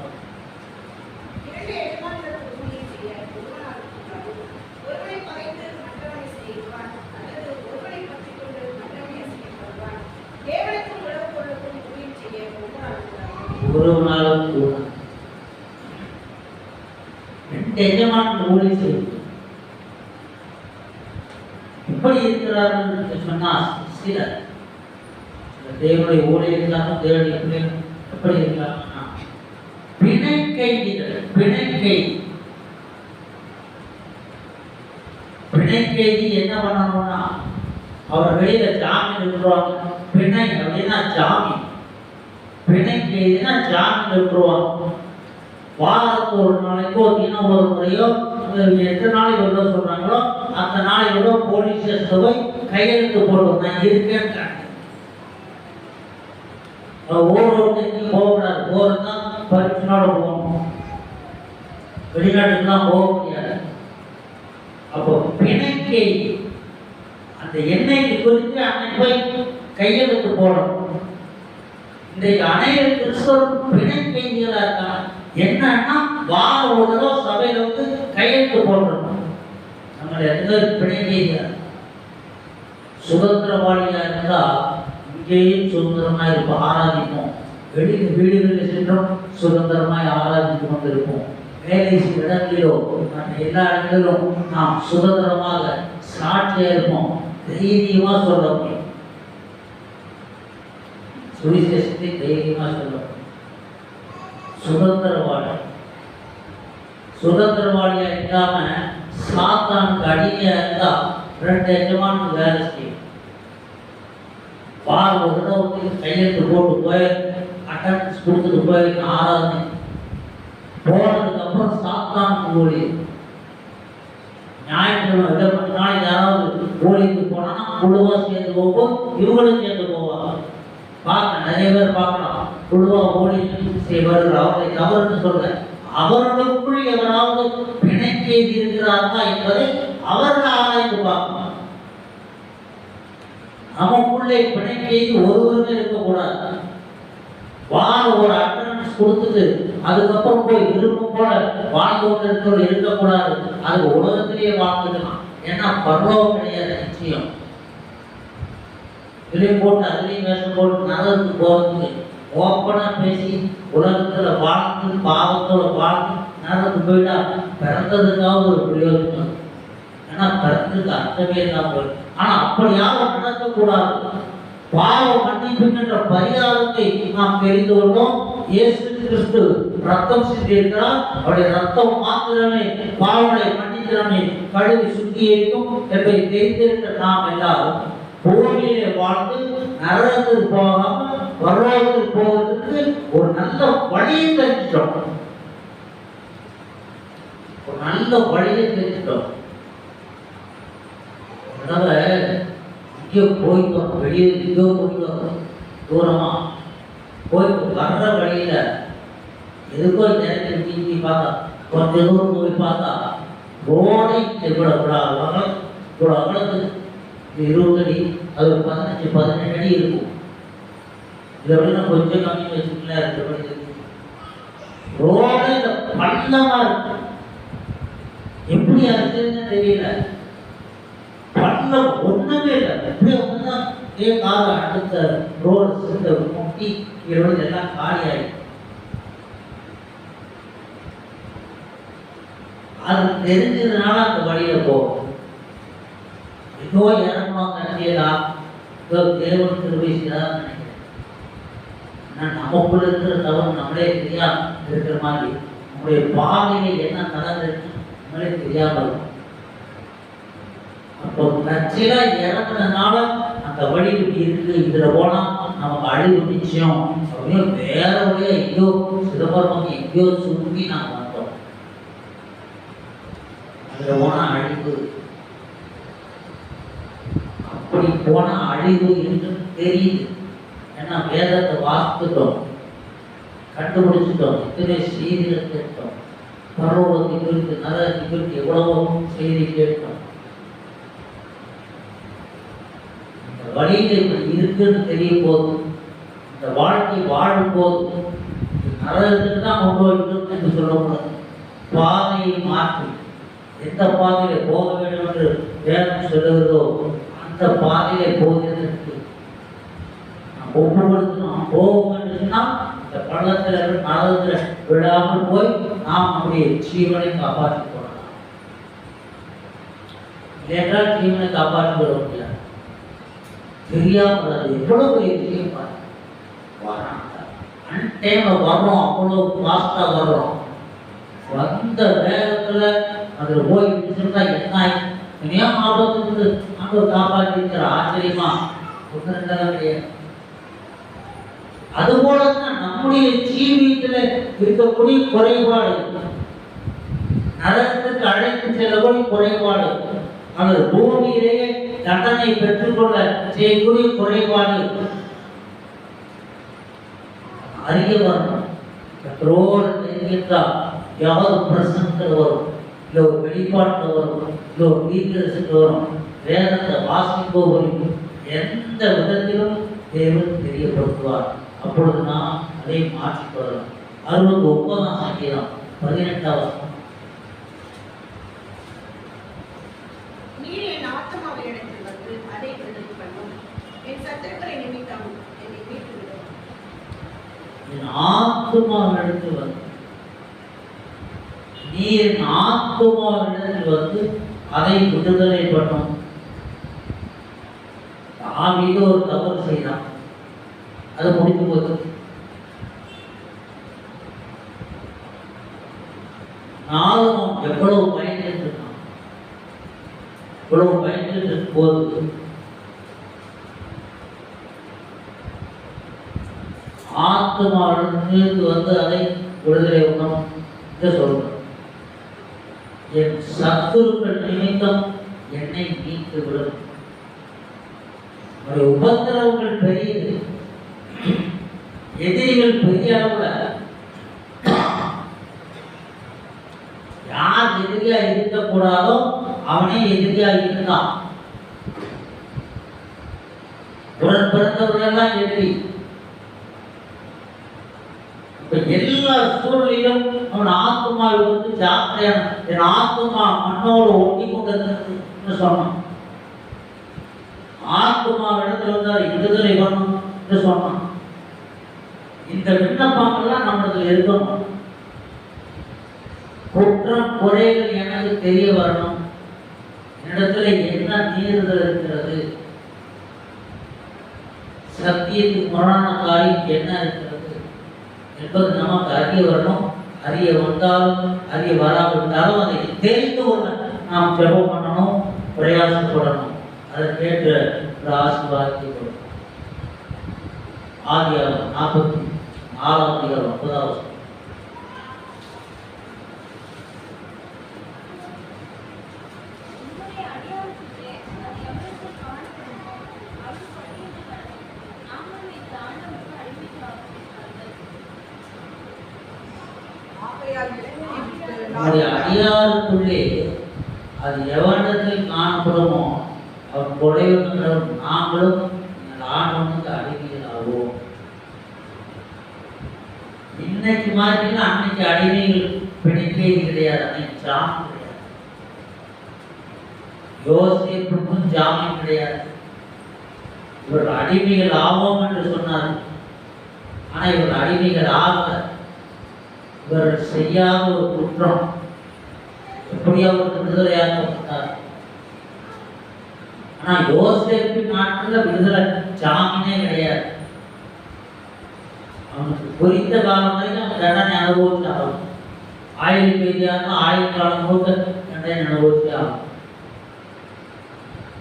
Speaker 1: ஒரு நாளும் கூட 2 எஜமான் ஊழியம் செய்வது எப்படி இருக்கிறார்கள் என்று சொன்னால், சிலர் தேவனுடைய ஊழியர்களாக தேவனுடைய பிள்ளைகள் எப்படி இருக்கிறாங்கன்னா பிணை கைதிகள். பிணை கைதி என்ன பண்ணணும்னா அவர் வெளியில ஜாமீன் விட்டுருவாங்க. பிணை அப்படின்னா ஜாமீன், பிணை கைதினா ஜாமீன் விட்டுருவாங்க. வாரத்துக்கு ஒரு நாளைக்கோ தினம் ஒரு முறையோ எத்தனை நாளைக்கு எவ்வளோ சொல்றாங்களோ அந்த நாளை எவ்வளோ போலீஸ் ஸ்டேஷன் போய் கையெழுத்து போடுவோம், நான் இருக்கேன்னு. ஊருக்கு போகக்கூடாது, போகிறதா பரிசுனோட போகணும், வெளிநாட்டுக்கு தான் போக முடியாது. அப்போ பிணைக்கை அந்த எண்ணெய்க்கு குறித்து அன்னைக்கு போய் கையெழுத்து போடணும். இன்றைக்கு அநேக கிறிஸ்தவர்கள் பிணை கைதிகளாக இருக்காங்க. என்னன்னா வார ஒரு தடவை சபையில வந்து கையெழுத்து போட்டுருக்கோம். நம்மளை எந்த பிணைக்க சுதந்திரவாளியாக இருந்தால் இங்கேயும் சுதந்திரமாக இருப்போம், ஆராதிப்போம். வீடுகளில் சென்றும் சுதந்திரமாய் ஆராதித்து கொண்டிருப்போம். வேலை செய்யும் இடங்களிலோ எல்லா இடங்களிலும் நாம் சுதந்திரமாக சாட்சியாக இருப்போம். தைரியமாக சொல்ல முடியும், சுவிசேஷத்தை தைரியமாக சொல்ல முடியும். சுதந்திரவாளியா இல்லாம சாத்தானுக்கு அடிமையா இருந்தா 2 எஜமானுக்கு வேலை செய்யும். வார ஒரு தடவை கையெழுத்து போட்டு போய் அட்டண்டன்ஸ் கொடுத்துட்டு போய் ஆராதனை போனதுக்கு அப்புறம் சாத்தானுக்கு ஊழியம். ஞாயிற்றுக்கிழமை விடப்பட்ட நாள் யாராவது ஊழியத்துக்கு போனா குழுவா சேர்ந்து போவோம், இவங்களும் சேர்ந்து போவாங்க. பார்க்க நிறைய பேர் பார்க்கலாம், குழுவா ஊழியம் செய்வார்கள். அவர்களை தவறுன்னு சொல்றேன். அவர்களுக்குள் எவராவது பிணைக்க இருக்கிறார்களா என்பதை அவர்கள் ஆராய்ந்து பார்க்கணும். நமக்குள்ளே பிணைக்க ஒருவருமே இருக்கக்கூடாது. வார ஒரு அட்டண்டன்ஸ் கொடுத்துட்டு அதுக்கப்புறம் போய் விருப்பம் போல வாழ்ந்து கொண்டிருக்கிறவர் இருக்கக்கூடாது. அது உலகத்திலேயே வாழ்ந்துக்கலாம். ஏன்னா பரலோகம் கிடையாது நிச்சயம். இதுலேயும் போட்டு அதுலேயும் வேஷம் போட்டு நரகத்துக்கு போகிறதுக்கு ஓப்பனா பேசி உலகத்துல வாழ்ந்து பாவத்தோட வாழ்ந்து நரகத்துக்கு போயிட்டா பிறந்ததுக்காவது ஒரு பிரயோஜனம். ஏன்னா பிறந்ததுக்கு அர்த்தமே இல்லாம போயிடும். ஆனா அப்படி யாரும் நடக்கக்கூடாது. பாவ மன்னிப்புகின்ற பரிகாரத்தை நாம் தெரிந்து கொண்டோம். இயேசு கிறிஸ்து ரத்தம் சிந்தியிருக்கிறார். அவருடைய ரத்தம் மாத்திரமே பாவங்களை மன்னிக்கிறமே கழுவி சுத்திகரிக்கும் என்பதை தெரிந்திருக்கிற நாம் எல்லாரும் பூமியிலே வாழ்ந்து நரகத்துக்கு போகாம பரலோகத்துக்கு போவதற்கு ஒரு நல்ல வழியை தெரிஞ்சிட்டோம். ஒரு நல்ல வழியை தெரிஞ்சிட்டோம். அதனால இங்கே போயிட்டு வரோம், வெளியே இங்கோ போயிட்டு வரோம், தூரமா போயிட்டு வர்ற வழியில எதுக்கோ நேரத்தில் தீங்கி பார்த்தா கொஞ்ச தூரம் போய் பார்த்தா ரோடை இவ்வளவு அகலத்துக்கு 20 அடி, அது ஒரு 15-17 அடி இருக்கும். இதை விட கொஞ்சம் கம்மி வச்சுக்கல. ரோடு இந்த பள்ளமா இருக்கு. எப்படி அதுன்னு தெரியல. பள்ளம் ஒண்ணுமே இல்லை. எப்படி ஒண்ணுதான் கால அடுத்த ரோடு சேர்ந்த முட்டி இருபது எல்லாம் காலி ஆயிடுச்சு. அது தெரிஞ்சதுனால அந்த வழியில போகும். ஏதோ இறங்கணும் கட்டியதா, ஏதோ தேவன் திருவிழான்னு நினைக்கிறேன். நமக்குள்ள இருக்கிற தவறு நம்மளே தெரியாம இருக்கிற மாதிரி நம்முடைய பாதையில என்ன நடந்திருக்கு நம்மளே தெரியாம இருக்கும். அப்போ கட்சியில இறங்குனதுனால அந்த வழி இப்படி இருக்கு, இதுல போனா நமக்கு அழிவு நிச்சயம் அப்படின்னு வேற வழியா எங்கேயோ சிதம்பரம் எங்கேயோ சுருங்கி நாங்கள் வந்தோம். அதுல போனா அழிவு, அப்படி போனா அழிவு என்று தெரியுது. ஏன்னா வேதத்தை வாசித்துட்டோம், கண்டுபிடிச்சிட்டோம், இத்தனை செய்திகளை கேட்டோம், பரலோகத்தை குறித்து நரகத்தை குறித்து எவ்வளவோ செய்தி கேட்டோம். இந்த வழியில இப்படி இருக்குன்னு தெரிய போது, இந்த வாழ்க்கை வாழும் போது நரகத்துக்கு தான் கொண்டு வைக்கணும் என்று சொல்லக்கூடாது. பாதையை மாற்றி எந்த பாதையில போக வேண்டும் என்று வேதம் சொல்லுகிறதோ அந்த பாதையிலே போகிறதற்கு ஒப்புக்கொடுக்கணும். போக வேண்டும்னா இந்த பள்ளத்துல நரகத்துல விடாமல் போய் நாம் நம்முடைய ஜீவனை காப்பாற்றி போடலாம். இல்லையென்றால் ஜீவனை காப்பாற்றி விட முடியாது. தெரியாமல் அது எவ்வளவு பெரிய விஷயம் அன்டைம்ல வர்றோம், அவ்வளவு ஃபாஸ்டா வர்றோம். வந்த வேகத்துல அதுல போய் விட்டுருந்தா என்ன ஏன் ஆபத்து அங்க காப்பாற்றி இருக்கிற ஆச்சரியமா ஒன்று கிடையாது. அதுபோலதான் நம்முடைய ஜீவியத்துல இருக்கக்கூடிய குறைபாடு, நரகத்துக்கு அழைத்து செல்லக்கூடிய குறைபாடு, அல்லது பூமியிலேயே தண்டனை பெற்றுக்கொள்ள செய்யக்கூடிய குறைபாடு அறிய வரணும். கத்தரோடு தெரிவித்தால் யாவது பிரசனத்தில் வரும், இல்லை ஒரு வெளிப்பாட்டில் வரும், இல்லை ஒரு தீர்க்கதரிசனத்தில் வரும். வேதத்தை வாசிப்போவரையும் எந்த விதத்திலும் தேவன் தெரியப்படுத்துவார். அப்பொழுது நாம் அதை மாற்றிக்கொள்ளலாம். 69ஆம் சங்கீதம் 18ஆம் வசனம். ஆத்துமாவிடத்தில் வந்து நீ என் ஆத்துமாவிடத்தில் வந்து அதை விடுதலை பண்ணும். ஆவியில ஒரு தவறு செய்தான், அது முடிந்து போகுது. நாளும் எவ்வளவு பயந்துட்டு இருக்கான், இவ்வளவு பயந்துட்டு இருக்கும் போது ஆத்மாவிலிருந்து வந்து அதை விடுதலை பண்ணணும் என்று சொல்றோம். என் சத்துருக்கள் நிமித்தம் என்னை மீட்டு விடும். உபத்திரவங்கள் பெரியது, எதிரிகள் பெரிய அளவுல. யார் எதிரியா இருக்கக்கூடாதோ அவனே எதிரியா இருந்தான். உடன் பிறந்தவர்களெல்லாம் எதிரி. எல்லா சூழ்நிலையும் அவன் ஆத்மாவை வந்து ஜாக்கிரதையான, என் ஆத்மா மண்ணோடு ஒட்டி கொண்டிருக்கிறது சொன்னான். ஆத்மாவிடத்தில் வந்து விடுதலை பண்ணும் என்று சொன்னான். இந்த விண்ணப்பங்கள்லாம் நம்மளுக்கு இருக்கணும். குற்றம் குறைகள் எனக்கு தெரிய வரணும். என்னிடத்துல என்ன மீறுதல் இருக்கிறது, சத்தியத்துக்கு முரணான காரியம் என்ன இருக்கிறது என்பது நமக்கு அறிய வரணும். அறிய வந்தாலும் அறிய வராவிட்டாலும் அதை தெரிந்து கொள்ள நாம் ஜெபம் பண்ணணும், பிரயாசப்படணும். அதற்கேற்ற ஒரு ஆசீர்வாதத்தை கொடுக்கும். ஆதியாகமம் 44:9. அடியாருக்குள்ளே அது எவனிடத்தில் காணப்படுமோ அவன் கொடைவன் நாங்களும் ஆண்டவனுக்கு அடிமைகளாகும். இன்னைக்கு மாதிரி அன்னைக்கு அடிமைகள் பிடிக்கிறது கிடையாது, அன்னைக்கு ஜாமீன் கிடையாது. யோசேப்புக்கும் ஜாமீன் கிடையாது. இவர்கள் அடிமைகள் ஆவோம் என்று சொன்னார். ஆனா இவர்கள் அடிமைகள் ஆக இவர்கள் செய்யாத ஒரு குற்றம் எப்படியாவது விடுதலையாக்கப்பட்டார். ஆனா யோசேப்பு நாட்டில் விடுதலை ஜாமீனே கிடையாது. அவனுக்கு குறித்த காலம் வரைக்கும் அவன் தண்டனை அனுபவிச்சு ஆகும். ஆயுள் கைதியாக ஆயுள் காலம் முழுக்க தண்டனை அனுபவிச்சு ஆகும்.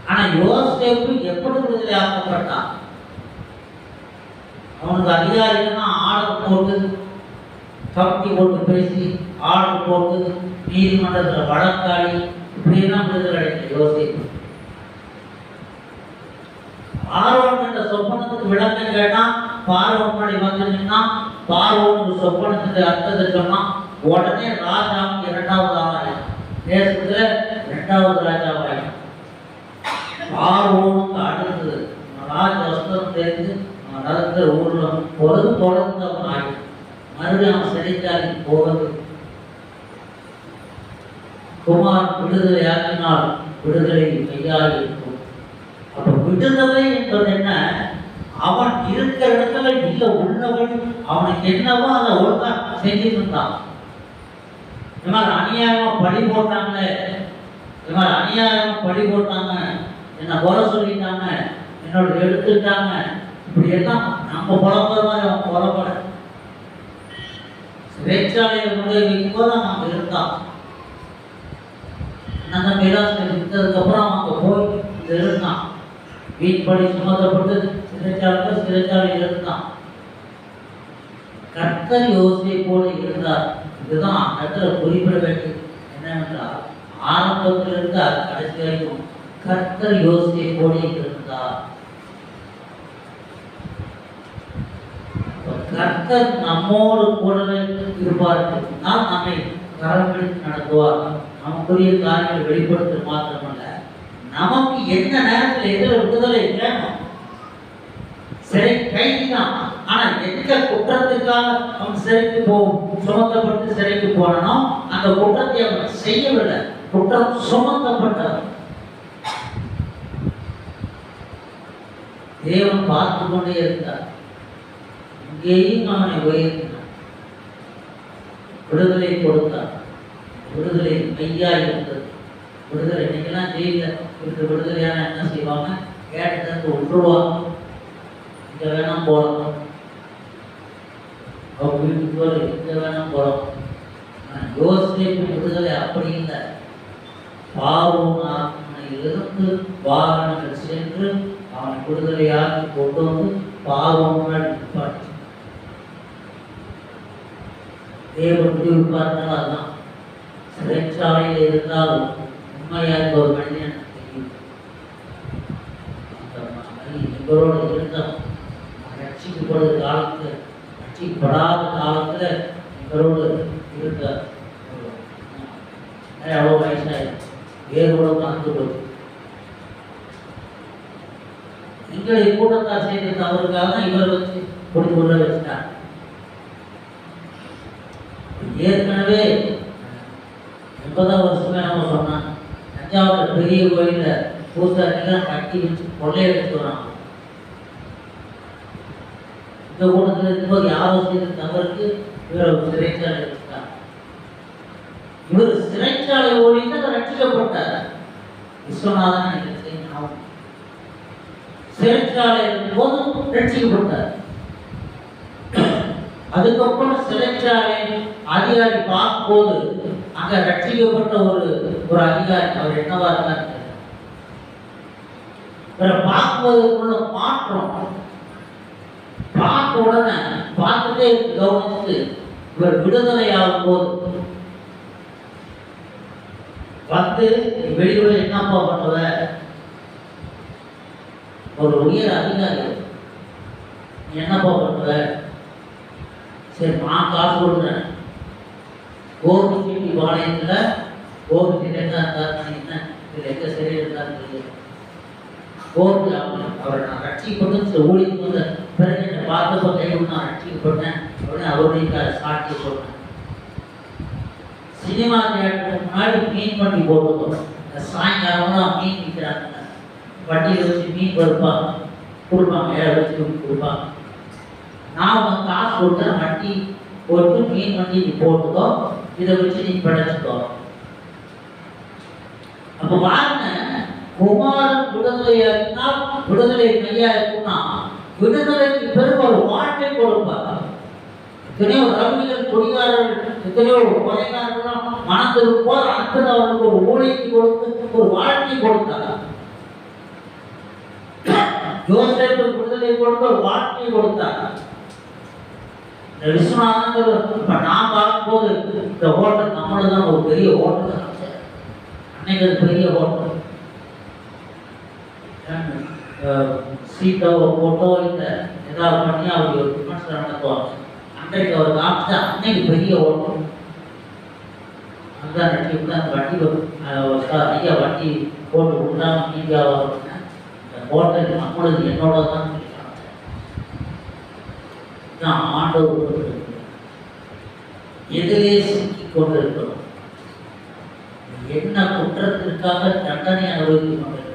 Speaker 1: ஆனா யோசேப்பு எப்படி விடுதலை ஆக்கப்பட்டான்? அவனுக்கு அதிகாரிகள்னா ஆர்டர் போட்டு கமிட்டி போட்டு பேசி ஆர்டர் போட்டு நீதிமன்றத்தில் வழக்காடி இப்படியெல்லாம் விடுதலை அடைந்த யோசேப்பு. பார்வோன் என்ற சொப்பனத்துக்கு விளக்கம் கேட்டா பார்வோன் படி வந்துன்னா பார்வோன் சொப்பனத்துக்கு அர்த்தத்தை சொன்னா உடனே ராஜாவுக்கு 2வது ஆளாயிடும், தேசத்துல 2வது ராஜாவாயிடும். பார்வோனுக்கு அடுத்தது ராஜ வஸ்திரம் தெரிந்து நடக்கிற ஊர்ல பொழுது தொடர்ந்து அவன் ஆயிடும். மறுபடியும் அவன் சிறைச்சாலைக்கு போவது. குமார் விடுதலை ஆக்கினால் விடுதலை கையால் இருக்கும். அப்ப விடுதலை என்பது என்ன? அவன் இருக்கிற இடத்துல இல்ல உள்ளவன் அவனுக்கு என்னவோ அதை ஒழுங்கா செஞ்சுட்டு இருந்தான். இந்த மாதிரி அநியாயமா பழி போட்டாங்க, இந்த மாதிரி அநியாயமா பழி போட்டாங்க, என்ன குறை சொல்லிட்டாங்க, என்னோட எடுத்துட்டாங்க, இப்படி எல்லாம் நம்ம புலம்புற மாதிரி அவன் புலப்பட சிறைச்சாலையை கொண்டு வைக்கும் போது அவன் அங்க இருந்தான். அந்த மிராசை விட்டதுக்கு அப்புறம் அங்க போய் இருந்தான். வீட்படி சுமத்தப்பட்டு சிறைச்சாலையில் இருந்தான். கர்த்தர் யோசேப்போடு இருந்தார். இதுதான் அந்த இடத்துல குறிப்பிட வேண்டியது என்னவென்றால் ஆரம்பத்திலிருந்து கடைசி வரைக்கும் கர்த்தர் யோசேப்போடு இருந்தார். கர்த்தர் நம்மோடு கூடவே இருப்பார்கள். நாம் நம்மை கரம் பிடித்து நடத்துவார். நமக்குரிய காரியங்களை வெளிப்படுத்த மாத்திரமல்ல, நமக்கு எந்த நேரத்தில் எதிர விடுதலை வேணும். சிறை கைதிதான், ஆனா எந்த குற்றத்துக்காக அவன் சிறைக்கு சுமத்தப்பட்டு சிறைக்கு போனோ அந்த குற்றத்தை அவன் செய்யவில்லை, குற்றம் சுமத்தப்பட்டவர். தேவன் பார்த்து கொண்டே இருந்தார். இங்கேயும் அவனை உயர்த்தினார், விடுதலை கொடுத்தார். விடுதலை மெய்யா இருந்தது. விடுதலை இன்னைக்கெல்லாம் ஜெயில இருக்கு விடுதலையான என்ன செய்வாங்க, கேட்டு விட்டுருவாங்க, இங்க வேணாம் போகலாம், அவங்க வீட்டுக்கு போல இங்க வேணாம் போகலாம். யோசேப்பு விடுதலை அப்படி இல்லை. பாவம் இருந்து வாகனங்கள் சென்று அவனை விடுதலையாக்கி கொண்டு வந்து பாவம் நிப்பாட்டி தேவன் முடிவு பார்த்தால் அதுதான். சிறைச்சாலையில் இருந்தாலும் உண்மையாக ஒரு மனிதன் தெரியும். இவரோடு இருந்தோம் ரட்சிக்கப்படுற காலத்தில், ரட்சிக்கப்படாத காலத்தில் இவரோடு இருந்தார். எவ்வளோ வயசாயிருக்கு, வேரோட மறந்து போச்சு. எங்களை கூட்டத்தார் செய்த தவறுக்காக தான் இவர் வச்சு கொண்டு கொள்ள வச்சுட்டார். ஏற்கனவே 80 வருஷமே நம்ம சொன்னாங்க, தஞ்சாவூர் பெரிய கோயில பூசாரிலாம் கட்டி வச்சு கொள்ளையடிச்சு வராங்க. இந்த கூட்டத்தில் இருக்கும்போது யாரோ செய்த தவறுக்கு இவர் சிறைச்சாலை வச்சுட்டார். இவர் சிறைச்சாலை ஓடிட்டு ரட்சிக்கப்பட்டார். விஸ்வநாதன் சிறைச்சாலை போதும் ரட்சிக்கப்பட்டார். அதுக்கப்புறம் சிறைச்சாலை அதிகாரி பார்க்கும்போது அங்க ரட்சிக்கப்பட்ட ஒரு அதிகாரி, அவர் என்னவா இருக்காரு பார்க்குவதற்குள்ள மாற்றம் பார்த்த உடனே பார்த்துட்டே கவனித்து இவர் விடுதலை ஆகும் போது வந்து வெளியூர் என்னப்பா பண்ணுவ, ஒரு உயர் அதிகாரி என்னப்பா பண்ணுவ, சரி நான் காசு கொடுக்குறேன், கோபிச்செட்டி பாளையத்தில் கோபிச்செட்டி என்ன இருந்தாருன்னு என்ன இதில் எங்கே சரியாக இருந்தாருன்னு தெரியும். கோபி அவரை நான் ரட்சிக்கப்பட்டு ஊழிக்கு வந்த பிறகு என்னை பார்த்தப்போ கைவிட்டு நான் ரட்சிக்கப்பட்டேன் அப்படின்னு அவருடைய சாட்சி சொன்னேன். சினிமா தியேட்டருக்கு முன்னாடி மீன் வண்டி போட்டுருக்கோம். சாயங்காலம்லாம் மீன் விற்கிறாங்க, வண்டியில் வச்சு மீன் கொடுப்பாங்க, ஏழை வச்சு கொடுப்பாங்க. நான் உனக்கு காசு கொடுத்தேன், வண்டி போட்டு மீன் வண்டி நீ போட்டுக்கோ, இதை வச்சு நீ படைச்சுக்கோ. அப்போ பாருங்க, குமாரன் விடுதலையாக்கினால் விடுதலை மையா இருக்குன்னா விடுதலைக்கு பிறகு ஒரு வாழ்க்கை கொடுப்பார். எத்தனையோ ரவுடிகள், குடிகாரர்கள், எத்தனையோ கொலைகாரர்கள் மனதிற்கு போது அடுத்தது அவர்களுக்கு ஒரு ஊழியத்தை கொடுத்து ஒரு வாழ்க்கை கொடுத்தார். யோசேப்பு விடுதலை கொடுத்து ஒரு வாழ்க்கையை கொடுத்தார். இந்த விஸ்வநாதன் இப்ப நான் பார்க்கும்போது இந்த ஹோட்டல் நம்மளதான் ஒரு பெரிய ஹோட்டல், அன்னைக்கு அது பெரிய ஹோட்டல். சீட்டாவோ போட்டோ இல்லை ஏதாவது பண்ணி அவங்க ஒரு விமர்சனம் நடத்துவாங்க. அன்றைக்கு அவர் காமிச்சா அன்னைக்கு பெரிய ஓட்டம் அதான் நடிச்சு அந்த வண்டி ஐயா வண்டி போட்டு விடாம மீடியாவாக இந்த ஹோட்டல் நம்மளது என்னோட தான் ஆண்டவர் எதிரே சிக்கி கொண்டிருக்கிறோம். என்ன குற்றத்திற்காக தண்டனை அனுபவித்துக் கொண்டிருக்கிறோம்.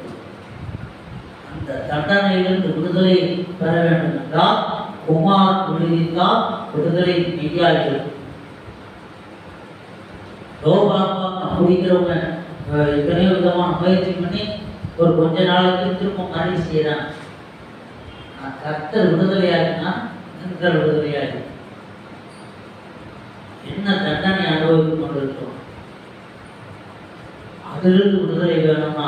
Speaker 1: அந்த தண்டனையிலிருந்து விடுதலை பெற வேண்டும் என்றால் குமார் விடுவித்தால் விடுதலை மெய்யாகிறது. குடிக்கிறவங்க எத்தனையோ விதமான முயற்சி பண்ணி ஒரு கொஞ்ச நாளுக்கு திரும்ப மரணி செய்யறாங்க. கர்த்தர் விடுதலையாகினா நீங்கள் விடுதலையாகி என்ன தண்டனை அனுபவித்துக் கொண்டிருக்கிறோம். அதிலிருந்து விடுதலை வேணும்னா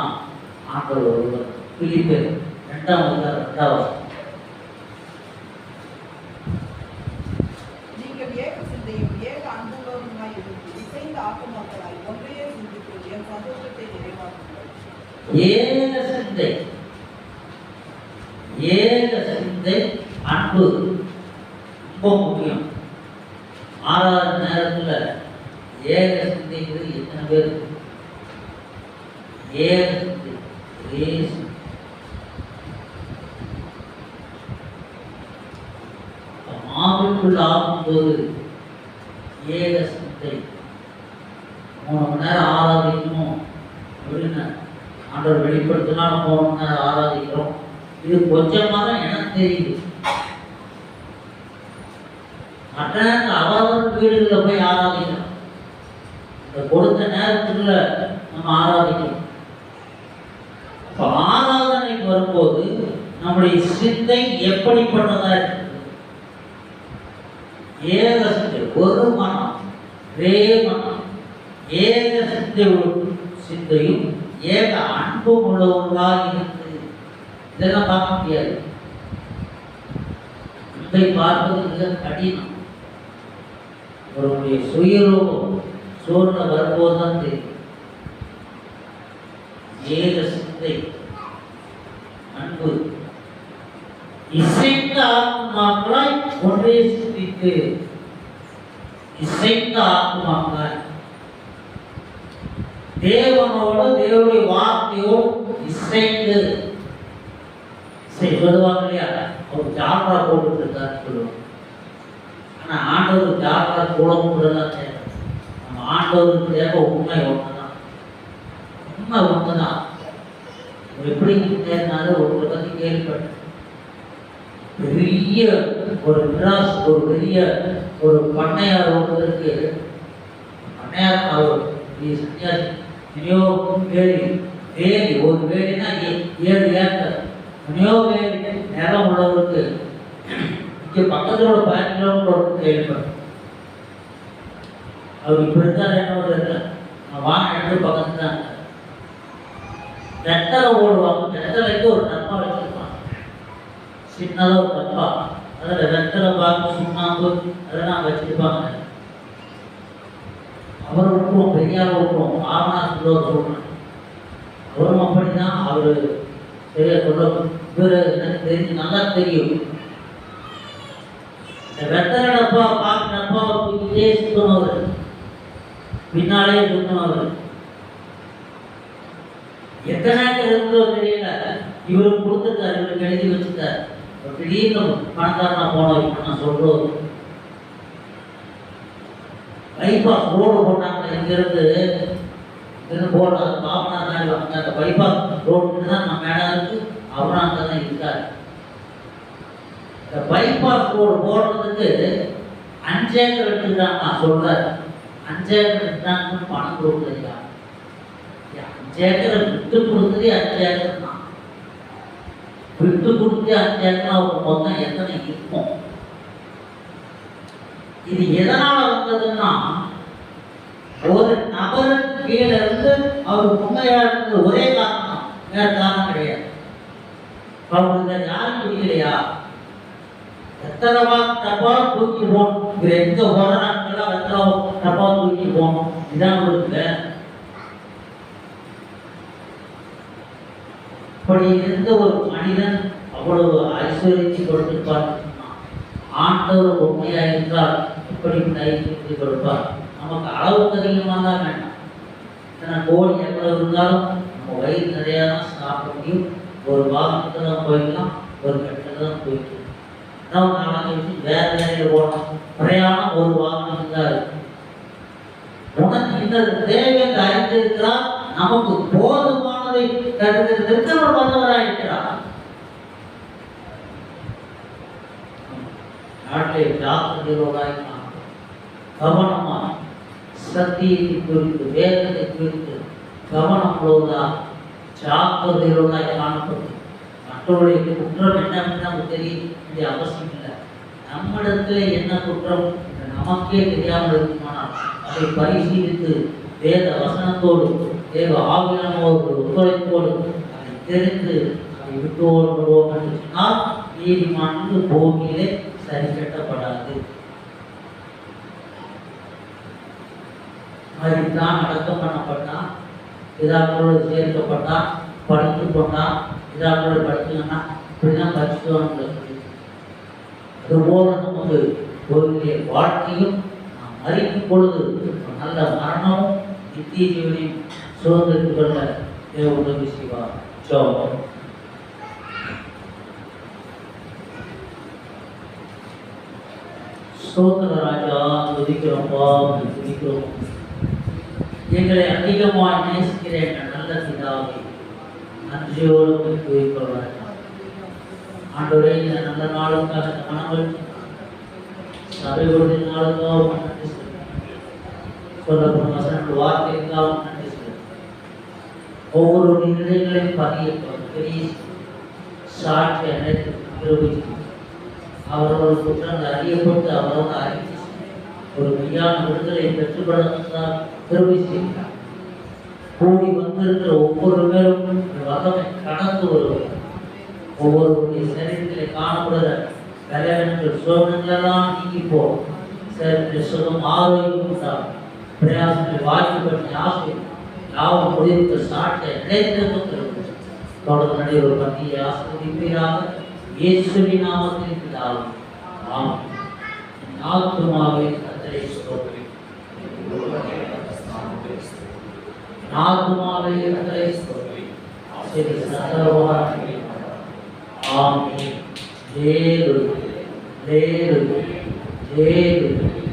Speaker 1: ஆண்டவர் ஒருவர். பிலிப்பியர் 2:2
Speaker 3: நீங்கள் ஏக சிந்தையும் ஏக அன்புள்ளவருமாய் இருந்து இசைந்த ஆத்துமாக்களாய் ஒன்றையே சிந்தித்து என் சந்தோஷத்தை நிறைவாக்குங்கள்.
Speaker 1: ஏக சிந்தை, ஏக சிந்தை, அன்பு ரொம்ப முக்கியம். 6வது நேரத்தில் ஏக சிந்தைங்கிறது எத்தனை பேர்? ஏக சிந்தை, ஒரே சிந்தை. ஆவிக்குள் ஆகும்போது ஏக சிந்தை 3 மணி நேரம் ஆராதிக்கணும் அப்படின்னு ஆண்டவர் வெளிப்படுத்தினாலும் 3 மணி நேரம் ஆராதிக்கிறோம். இது கொஞ்சமாக தான் எனக்கு தெரியுது. மற்ற நேரத்தில் அவரவர் வீடுகளில் போய் ஆராதிக்கணும். கொடுத்த நேரத்துல நம்ம ஆராதிக்கணும். அப்ப ஆராதனைக்கு வரும்போது நம்முடைய சிந்தை எப்படிப்பட்டதா இருக்குது? ஏக சிந்தை, ஒரு மனம், ஒரே மனம், ஏக சிந்தையும் ஏக அன்பும் உள்ளவர்களாக இருக்கு. இதெல்லாம் பார்க்க முடியாது. அன்பை பார்ப்பது மிக கடினம். அவருடைய சுயரூபம் சூழ்நிலை வரும்போதுதான் தெரியும். ஏக சிந்தை, அன்பு, இசைந்த ஆத்மாக்களாய் ஒன்றே சிந்தித்து, இசைந்த ஆத்மாக்களாய் தேவனோடு தேவனுடைய வார்த்தையோடு இசைந்து சொல்லுவாங்க இல்லையா, அவர் ஜால்ரா போட்டுட்டு இருக்காருன்னு சொல்லுவாங்க. ஆனா ஆண்டவர் ஜால்ரா கூடவும் கூடதான் தேவை. நம்ம ஆண்டவருக்கு தேவை உண்மை ஒண்ணுதான், உண்மை ஒண்ணுதான். எப்படி தேர்னாலும் ஒரு பத்தி கேள்விப்பட்டேன். பெரிய ஒரு மிராஸ், ஒரு பெரிய ஒரு பண்ணையார் ஒருவருக்கு, பண்ணையார் அவர் சன்னியாசி, வேலி ஒரு வேலினா 7 ஏக்கர் வேலி நிலம் உள்ளவருக்கு இங்க பக்கத்தோட 5 கிலோமீட்டர் கேள்விப்பட்டேன். அவர் இப்ப இருக்காரு, என்ன வாங்க எடுத்து பக்கத்துல தான் வெத்தலை ஓடுவாங்க. வெத்தலைக்கு ஒரு டப்பா வச்சிருப்பாங்க, சின்னதாக ஒரு டப்பா. அதில் வெத்தலை பாக்கு, சுண்ணாம்பு அதெல்லாம் வச்சிருப்பாங்க. அவர் விட்டுருவோம், பெரியார் விட்டுருவோம், ஆவணாசுல சொல்றேன். அவரும் அப்படிதான். அவரு சரியா சொல்ல, இவர் எனக்கு தெரிஞ்சு நல்லா தெரியும். இந்த வெத்தலை டப்பா பாக்கு டப்பாவை தூக்கிட்டே சுத்தனவர், பின்னாலே சுத்தனவர். எத்தனை இருந்தோ தெரியல, இவருக்கு கொடுத்துட்டாரு, இவருக்கு எழுதி வச்சுட்டாரு. திடீர்னு பணக்காரனா போனோம். இப்ப நான் சொல்றோம், பைபாஸ் ரோடு போட்டாங்க. இங்கிருந்து போடுறது பாபனார் அந்த பைபாஸ் ரோடு தான் நம்ம மேடம் இருக்கு, அவரும் அங்கதான் இருக்காரு. இந்த பைபாஸ் ரோடு போடுறதுக்கு 5 ஏக்கர் எடுத்துக்கிறாங்க. நான் சொல்றேன், 5 ஏக்கர் எடுத்தாங்கன்னு பணம் கொடுக்குறீங்க. 5 ஏக்கரை விட்டு கொடுத்ததே 5 ஏக்கர் தான். விட்டு கொடுத்து 5 ஏக்கர் அவருக்கு மொத்தம் எத்தனை இருக்கும்? இது எதனால வந்ததுன்னா, ஒரு நபருக்கு கீழே இருந்து அவர் உண்மையா இருந்தது ஒரே காரணம், வேற காரணம் கிடையாது. அவருக்கு யாரும் புரியலையா? எத்தனை டப்பா தூக்கி போகணும், இவர் எங்க போறாங்கலாம் எத்தனை டப்பா தூக்கி போகணும், இதான் இருக்கு. அப்படி இருந்த ஒரு மனிதன் அவ்வளவு ஐஸ்வர்யத்தை கொடுத்திருப்பார். ஆண்டவர் உண்மையா இருந்தால் எப்படி ஐஸ்வர்யத்தை கொடுப்பார்? நமக்கு அளவுக்கு அதிகமாக தான் வேண்டாம். இத்தனை கோடி எவ்வளவு இருந்தாலும் நம்ம வயிறு நிறையா தான் சாப்பிட முடியும். ஒரு வாகனத்துல தான் போய்க்கலாம், ஒரு கட்டில தான் போய்க்கலாம். அதாவது நாளாக வேற வேலையில் போகணும், பிரயாணம் ஒரு வாகனத்துக்கு தான் இருக்கு. உனக்கு இந்த தேவை அறிந்திருக்கிறார், நமக்கு போதுமானதை கருதுவதற்கு அவர் வந்தவராயிருக்கிறார். நாட்டை ஜாக்கிரதையோடாய் கவனமா சத்தியத்தை குறித்து, வேதத்தை குறித்து கவனம் உள்ளதா ஜாக்கிரதையோடாய் காணப்படும். மற்றவருடைய குற்றம் என்னன்னு நமக்கு தெரிய வேண்டிய அவசியம் இல்லை. நம்மிடத்துல என்ன குற்றம் நமக்கே தெரியாமல் இருக்குமானால் அதை பரிசீலித்து வேத வசனத்தோடு தேவ ஆவியானோடு ஒத்துழைப்போடு அதை தெரிந்து அதை விட்டு ஓடுவோம் என்று சொன்னால் நீதிமானது பூமியிலே சரி கட்டப்படாது. மறித்தான், அடக்கம் பண்ணப்பட்டான், பிதாக்களோடு சேர்க்கப்பட்டான், படித்து கொண்டான், பிதாக்களோடு படிச்சுங்கன்னா இப்படிதான் படிச்சுட்டு. அதுபோல நமக்கு ஒரு வாழ்க்கையும் நாம் மறிக்கும் பொழுது நல்ல மரணமும் நித்திய ஜீவனையும் சுதந்திரித்துக் கொள்ள தேவ உதவி செய்வார். ஸ்தோத்திர ராஜா, துதிக்கிறோம்பா, துதிக்கிறோம். எங்களை அதிகமாக நேசிக்கிற எங்கள் நல்ல பிதாவை நன்றியோடு துதிக்கிறோம். ஆண்டவரே, இந்த நல்ல நாளுக்காக மனங்கள் சபைகளுடைய நாளுக்காக சொல்லப்படும் வசனங்கள் வார்த்தை எல்லாம் நன்றி சொல்லுங்கள். ஒவ்வொரு நிலைகளையும் பதியப்படும் பெரிய சாட்சி அனைத்து நிரூபித்து அவரோட குற்றங்கள் அறியப்பட்டு அவரோட அறிக்கை ஒரு மெய்யான விடுதலை பெற்றுக்கொள்ளத்தான் பெருமை செய்கிறார். கூடி வந்திருக்கிற ஒவ்வொரு பேரும் வகமை கடந்து வருவது ஒவ்வொருவருடைய சரீரத்திலே காணப்படுகிற பலவீனங்கள் சோதனைகளெல்லாம் நீங்கி போகும். சரீரத்தில் சுகம் ஆரோக்கியம் உண்டாகும். பிரயாசங்களை வாய்ப்புபற்றி ஆசை யாவும் முடிவுக்கு சாட்டை நிலைத்திருக்கிறது. தொடர்ந்து நடைபெற பற்றிய ஆசிரியராக இயேசுவின் நாமத்தில் பிதாவே. ஆமென். ஆத்துமாவே கர்த்தரை ஸ்தோத்திரி. ஆத்துமாவே கர்த்தரை ஸ்தோத்திரி. சரி சர்வவானே. ஆமென். ஹalleluya. ஹalleluya. ஹalleluya.